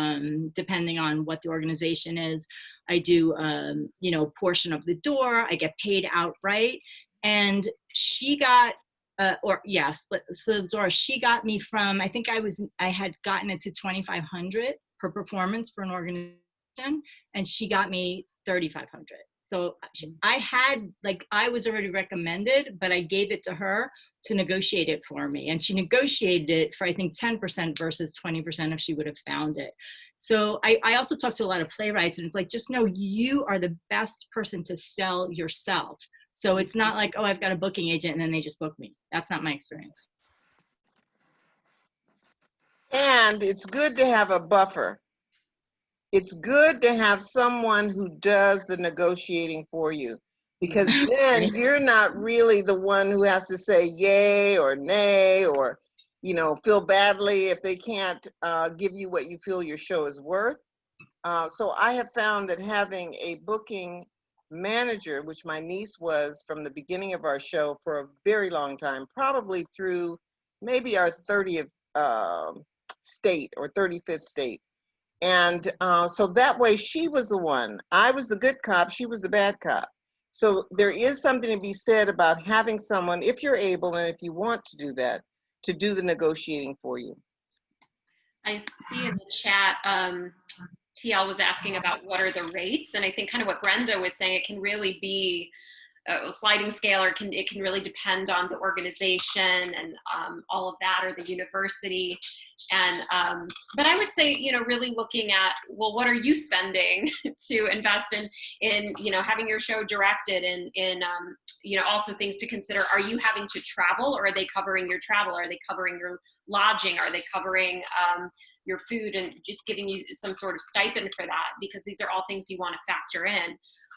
depending on what the organization is, I do, portion of the door. I get paid outright. And she got, split the door. She got me from, I think I had gotten it to 2,500 per performance for an organization, and she got me 3,500. So I was already recommended, but I gave it to her to negotiate it for me, and she negotiated it for I think 10% versus 20% if she would have found it. So I also talked to a lot of playwrights, and it's like, just know you are the best person to sell yourself. So it's not like, oh, I've got a booking agent and then they just book me. That's not my experience. And it's good to have a buffer. It's good to have someone who does the negotiating for you, because then you're not really the one who has to say yay or nay or, feel badly if they can't give you what you feel your show is worth. So I have found that having a booking manager, which my niece was from the beginning of our show for a very long time, probably through maybe our 30th state or 35th state. And so that way she was the one. I was the good cop, she was the bad cop. So there is something to be said about having someone, if you're able and if you want to do that, to do the negotiating for you. I see in the chat, TL was asking about what are the rates, and I think kind of what Brenda was saying, it can really be a sliding scale, or it can really depend on the organization and all of that, or the university. And but I would say, really looking at, well, what are you spending to invest in having your show directed, in also things to consider. Are you having to travel, or are they covering your travel? Are they covering your lodging? Are they covering your food and just giving you some sort of stipend for that? Because these are all things you want to factor in.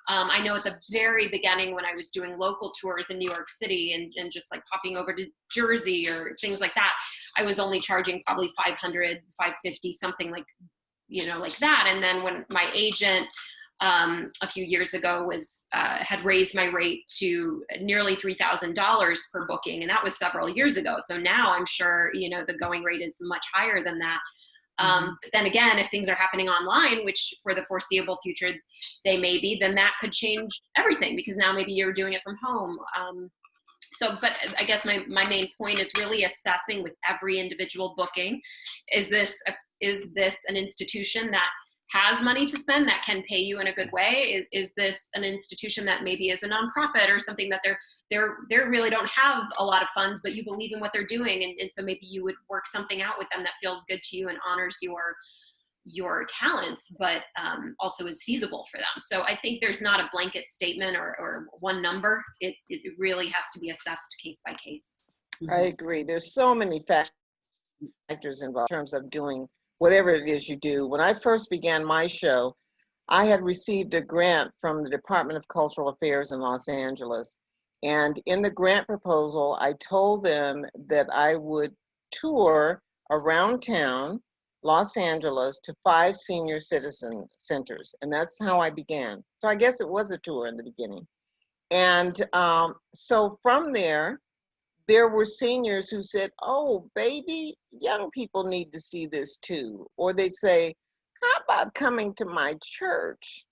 I know at the very beginning when I was doing local tours in New York City and just like popping over to Jersey or things like that, I was only charging probably $500, $550, something like, like that. And then when my agent a few years ago had raised my rate to nearly $3,000 per booking, and that was several years ago. So now I'm sure, the going rate is much higher than that. But then again, if things are happening online, which for the foreseeable future they may be, then that could change everything, because now maybe you're doing it from home. But I guess my main point is really assessing with every individual booking, is this an institution that has money to spend, that can pay you in a good way? Is this an institution that maybe is a nonprofit or something that they really don't have a lot of funds, but you believe in what they're doing, and so maybe you would work something out with them that feels good to you and honors your talents, but also is feasible for them. So I think there's not a blanket statement or one number. It really has to be assessed case by case. I agree. There's so many factors involved in terms of doing whatever it is you do. When I first began my show, I had received a grant from the Department of Cultural Affairs in Los Angeles. And in the grant proposal, I told them that I would tour around town, Los Angeles, to 5 senior citizen centers. And that's how I began. So I guess it was a tour in the beginning. And so from there were seniors who said, "Oh, baby, young people need to see this too." Or they'd say, "How about coming to my church?"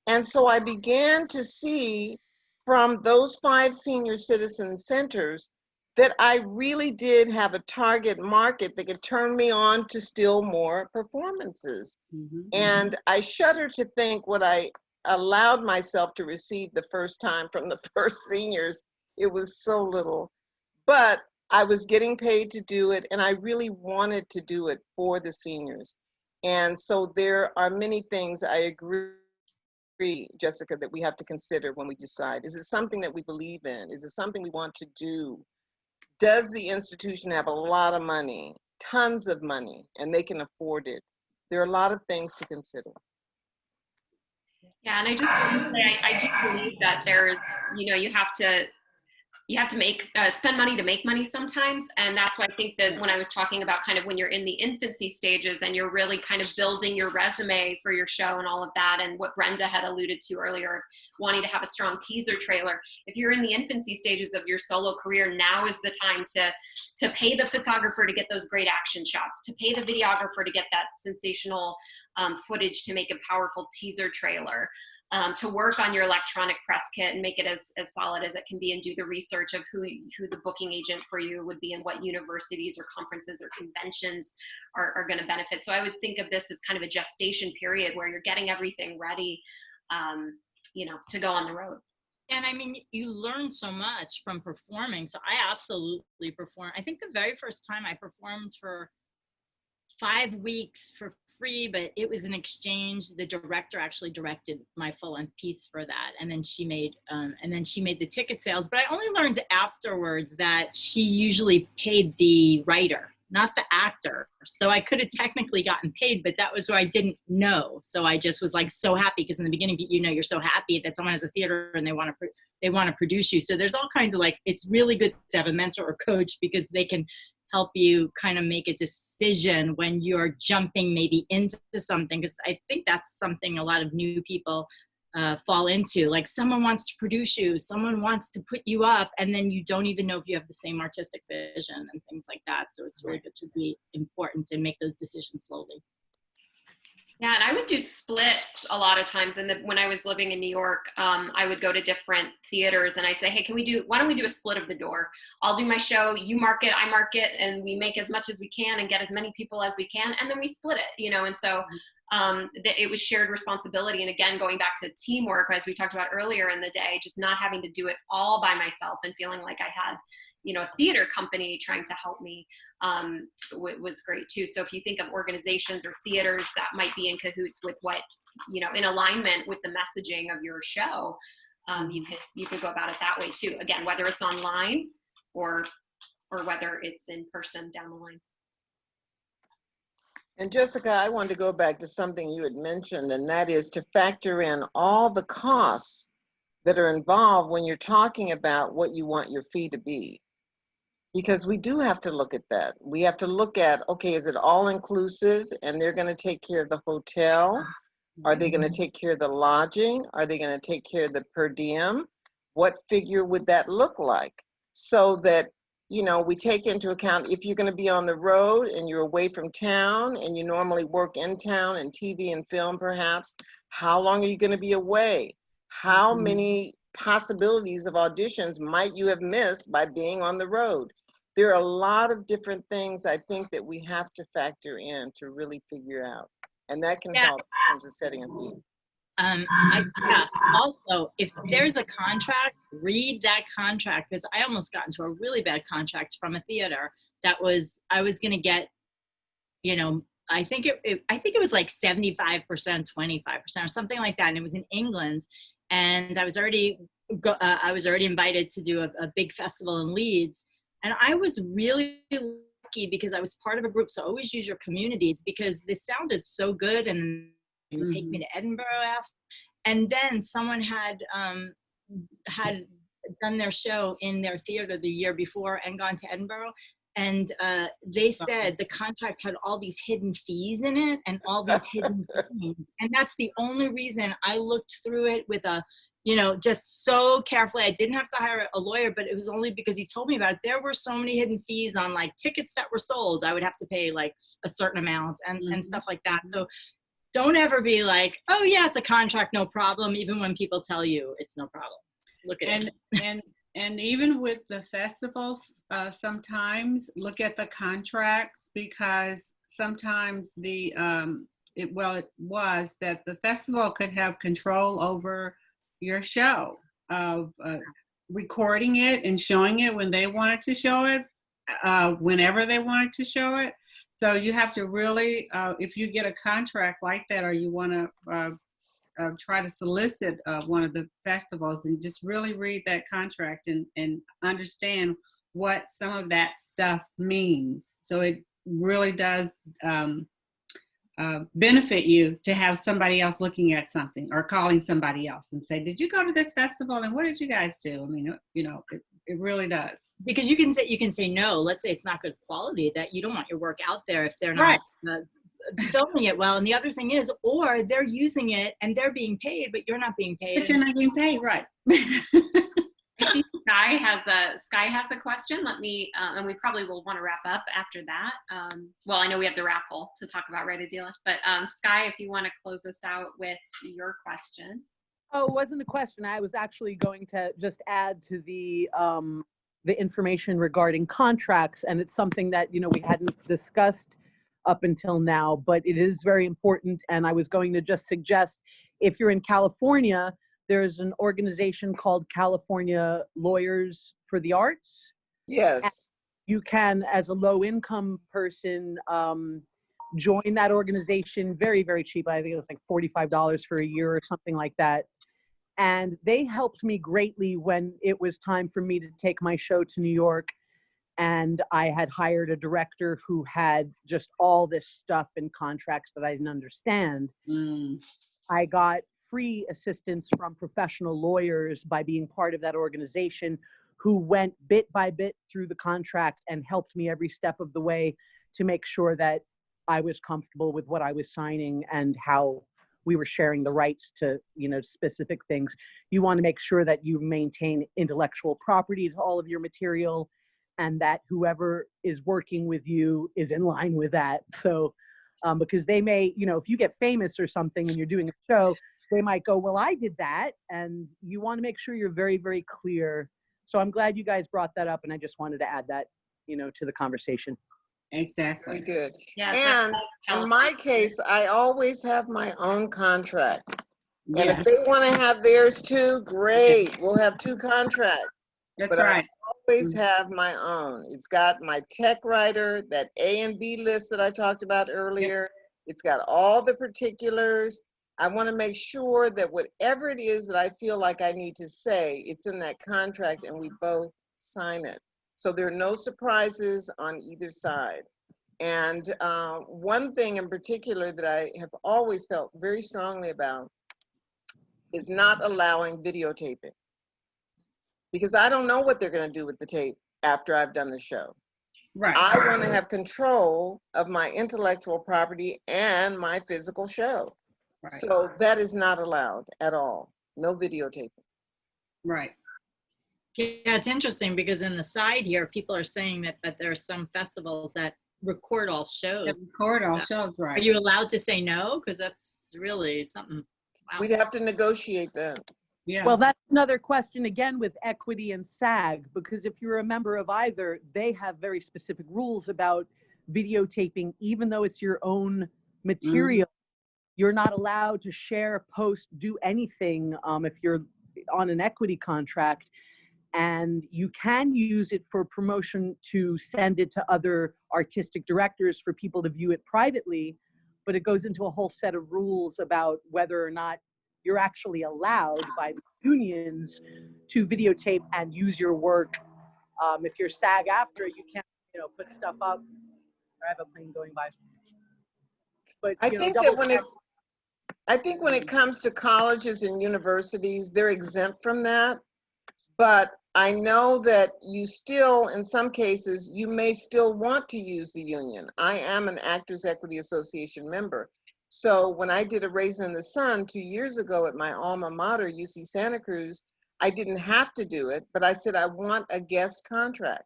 And so I began to see from those 5 senior citizen centers that I really did have a target market that could turn me on to still more performances. And I shudder to think what I allowed myself to receive the first time from the first seniors. It was so little. But I was getting paid to do it, and I really wanted to do it for the seniors. And so there are many things, I agree, Jessica, that we have to consider when we decide. Is it something that we believe in? Is it something we want to do? Does the institution have a lot of money, tons of money, and they can afford it? There are a lot of things to consider. Yeah, and I just want to say, I do believe that there's, you have to spend money to make money sometimes. And that's why I think that when I was talking about kind of when you're in the infancy stages and you're really kind of building your resume for your show and all of that, and what Brenda had alluded to earlier, of wanting to have a strong teaser trailer. If you're in the infancy stages of your solo career, now is the time to pay the photographer to get those great action shots, to pay the videographer to get that sensational footage, to make a powerful teaser trailer. To work on your electronic press kit and make it as solid as it can be, and do the research of who the booking agent for you would be and what universities or conferences or conventions are going to benefit. So I would think of this as kind of a gestation period where you're getting everything ready, to go on the road. And I mean, you learn so much from performing. So I absolutely perform. I think the very first time I performed for 5 weeks for free, but it was an exchange. The director actually directed my full-length piece for that, and then she made the ticket sales. But I only learned afterwards that she usually paid the writer, not the actor. So I could have technically gotten paid, but that was where I didn't know. So I just was like so happy, because in the beginning, you're so happy that someone has a theater and they want to produce you. So there's all kinds of it's really good to have a mentor or coach, because they can help you kind of make a decision when you're jumping maybe into something. Because I think that's something a lot of new people fall into. Like, someone wants to produce you, someone wants to put you up, and then you don't even know if you have the same artistic vision and things like that. So it's really good to be important and make those decisions slowly. Yeah, and I would do splits a lot of times. And when I was living in New York, I would go to different theaters and I'd say, hey, why don't we do a split of the door? I'll do my show, you market, I market, and we make as much as we can and get as many people as we can. And then we split it, and so it was shared responsibility. And again, going back to teamwork, as we talked about earlier in the day, just not having to do it all by myself and feeling like I had a theater company trying to help me was great too. So if you think of organizations or theaters that might be in cahoots with what, in alignment with the messaging of your show, you could go about it that way too. Again, whether it's online or whether it's in person down the line. And Jessica, I wanted to go back to something you had mentioned, and that is to factor in all the costs that are involved when you're talking about what you want your fee to be. Because we do have to look at that. We have to look at, okay, is it all inclusive and they're going to take care of the hotel? Are they going to take care of the lodging? Are they going to take care of the per diem? What figure would that look like? So that, you know, we take into account if you're going to be on the road and you're away from town and you normally work in town and TV and film perhaps, how long are you going to be away? How many possibilities of auditions might you have missed by being on the road? There are a lot of different things I think that we have to factor in to really figure out. And that can help in terms of setting a fee. Also, if there's a contract, read that contract, because I almost got into a really bad contract from a theater that was, I was going to get, you know, I think it was like 75%, 25% or something like that. And it was in England. And I was already invited to do a big festival in Leeds. And I was really lucky because I was part of a group. So always use your communities, because this sounded so good. And it would take me to Edinburgh after. And then someone had done their show in their theater the year before and gone to Edinburgh. And they said the contract had all these hidden fees in it and all these hidden things. And that's the only reason I looked through it with a, you know, just so carefully. I didn't have to hire a lawyer, but it was only because he told me about it. There were so many hidden fees on like tickets that were sold. I would have to pay like a certain amount and stuff like that. So don't ever be like, oh yeah, it's a contract, no problem. Even when people tell you it's no problem. Look at it. And even with the festivals, sometimes look at the contracts, because sometimes it was that the festival could have control over your show, of recording it and showing it when they wanted to show it, whenever they wanted to show it. So you have to really, if you get a contract like that, or you want to try to solicit one of the festivals, and just really read that contract and understand what some of that stuff means. So it really does benefit you to have somebody else looking at something or calling somebody else and say, did you go to this festival and what did you guys do? I mean, you know, it really does. Because you can say no. Let's say it's not good quality, that you don't want your work out there if they're not filming it well. And the other thing is, or they're using it and they're being paid, but you're not being paid. But you're not being paid, right. I think Sky has a question. Let me, and we probably will want to wrap up after that. Well, I know we have the raffle to talk about, right, Adilah? But Sky, if you want to close us out with your question. Oh, it wasn't a question. I was actually going to just add to the information regarding contracts, and it's something that, you know, we hadn't discussed up until now, but it is very important. And I was going to just suggest, if you're in California, there's an organization called California Lawyers for the Arts. Yes. And you can, as a low-income person, join that organization very, very cheap. I think it was like $45 for a year or something like that. And they helped me greatly when it was time for me to take my show to New York. And I had hired a director who had just all this stuff and contracts that I didn't understand. I got free assistance from professional lawyers by being part of that organization, who went bit by bit through the contract and helped me every step of the way to make sure that I was comfortable with what I was signing and how we were sharing the rights to, you know, specific things. You want to make sure that you maintain intellectual property to all of your material, and that whoever is working with you is in line with that. So, because they may, you know, if you get famous or something and you're doing a show, they might go, well, I did that. And you want to make sure you're very, very clear. So I'm glad you guys brought that up. And I just wanted to add that, you know, to the conversation. Exactly. Very good. Yeah, and in my case, I always have my own contract. And if they want to have theirs too, great. We'll have two contracts. That's right. I always have my own. It's got my tech writer, that A and B list that I talked about earlier. It's got all the particulars. I want to make sure that whatever it is that I feel like I need to say, it's in that contract and we both sign it. So there are no surprises on either side. And one thing in particular that I have always felt very strongly about is not allowing videotaping. Because I don't know what they're going to do with the tape after I've done the show. Right. I want to have control of my intellectual property and my physical show. Right. So that is not allowed at all. No videotaping. Right. Yeah, it's interesting because in the side here, people are saying that there are some festivals that record all shows. Yeah, record all So, shows, right. Are you allowed to say no? Because that's really something. Wow. We'd have to negotiate that. Yeah. Well, that's another question again with equity and SAG, because if you're a member of either, they have very specific rules about videotaping, even though it's your own material. You're not allowed to share, post, do anything if you're on an equity contract. And you can use it for promotion to send it to other artistic directors for people to view it privately, but it goes into a whole set of rules about whether or not you're actually allowed by the unions to videotape and use your work. If you're SAG after, you can't, put stuff up. I have a plane going by. But I think when it comes to colleges and universities, they're exempt from that. But I know that you still, in some cases, you may still want to use the union. I am an Actors Equity Association member. So when I did A Raisin in the Sun 2 years ago at my alma mater, UC Santa Cruz, I didn't have to do it, but I said, I want a guest contract.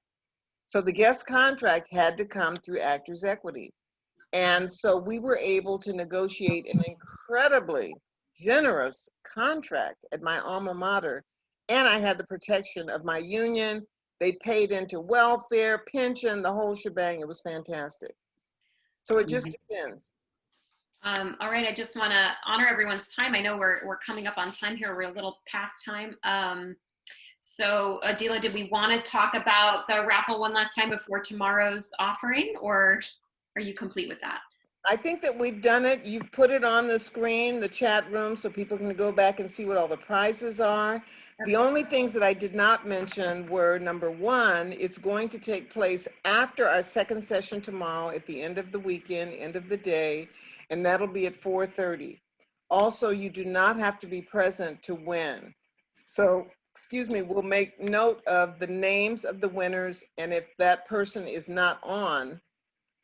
So the guest contract had to come through Actors Equity. And so we were able to negotiate an incredibly generous contract at my alma mater. And I had the protection of my union. They paid into welfare, pension, the whole shebang. It was fantastic. So it just depends. All right, I just want to honor everyone's time. I know we're coming up on time here. We're a little past time. So Adilah, did we want to talk about the raffle one last time before tomorrow's offering, or are you complete with that? I think that we've done it. You've put it on the screen, the chat room, so people can go back and see what all the prizes are. The only things that I did not mention were, number one, it's going to take place after our second session tomorrow at the end of the weekend, end of the day, and that'll be at 4:30. Also, you do not have to be present to win. So, excuse me, we'll make note of the names of the winners, and if that person is not on,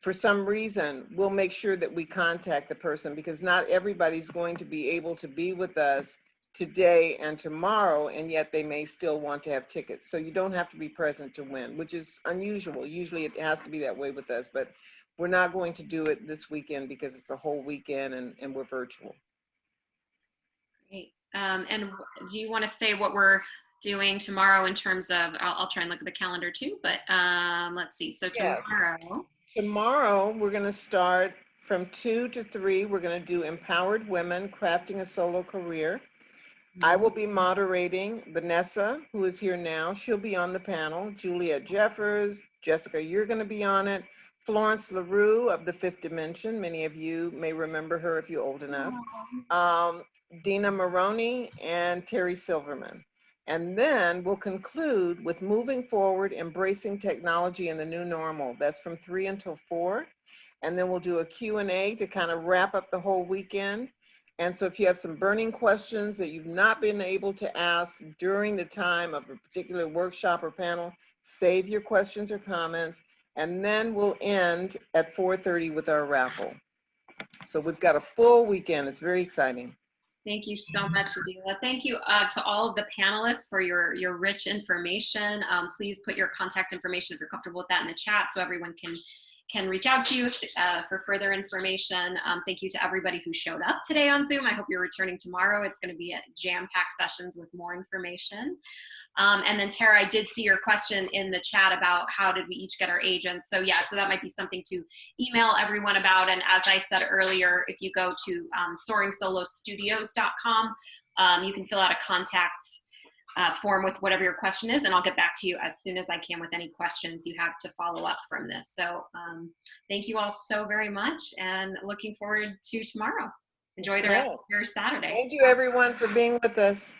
for some reason, we'll make sure that we contact the person, because not everybody's going to be able to be with us today and tomorrow, and yet they may still want to have tickets. So you don't have to be present to win, which is unusual. Usually it has to be that way with us, but we're not going to do it this weekend because it's a whole weekend and we're virtual. Great. And do you want to say what we're doing tomorrow in terms of, I'll try and look at the calendar too, but let's see. So tomorrow. Yes. Tomorrow, we're going to start from 2 to 3. We're going to do Empowered Women Crafting a Solo Career. I will be moderating. Vanessa, who is here now, she'll be on the panel. Juliette Jeffers, Jessica, you're going to be on it. Florence LaRue of the Fifth Dimension. Many of you may remember her if you're old enough. Dina Maroney and Terry Silverman. And then we'll conclude with Moving Forward, Embracing Technology in the New Normal. That's from 3 until 4. And then we'll do a Q&A to kind of wrap up the whole weekend. And so if you have some burning questions that you've not been able to ask during the time of a particular workshop or panel, save your questions or comments. And then we'll end at 4:30 with our raffle. So we've got a full weekend. It's very exciting. Thank you so much, Adilah. Thank you to all of the panelists for your rich information. Please put your contact information, if you're comfortable with that, in the chat so everyone can reach out to you for further information. Thank you to everybody who showed up today on Zoom. I hope you're returning tomorrow. It's going to be a jam-packed sessions with more information. And then Tara, I did see your question in the chat about how did we each get our agents. So yeah, so that might be something to email everyone about. And as I said earlier, if you go to soaringSoloStudios.com, you can fill out a contact form with whatever your question is, and I'll get back to you as soon as I can with any questions you have to follow up from this. So thank you all so very much, and looking forward to tomorrow. Enjoy the rest Yeah. of your Saturday. Thank you, everyone, for being with us.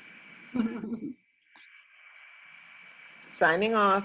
Signing off.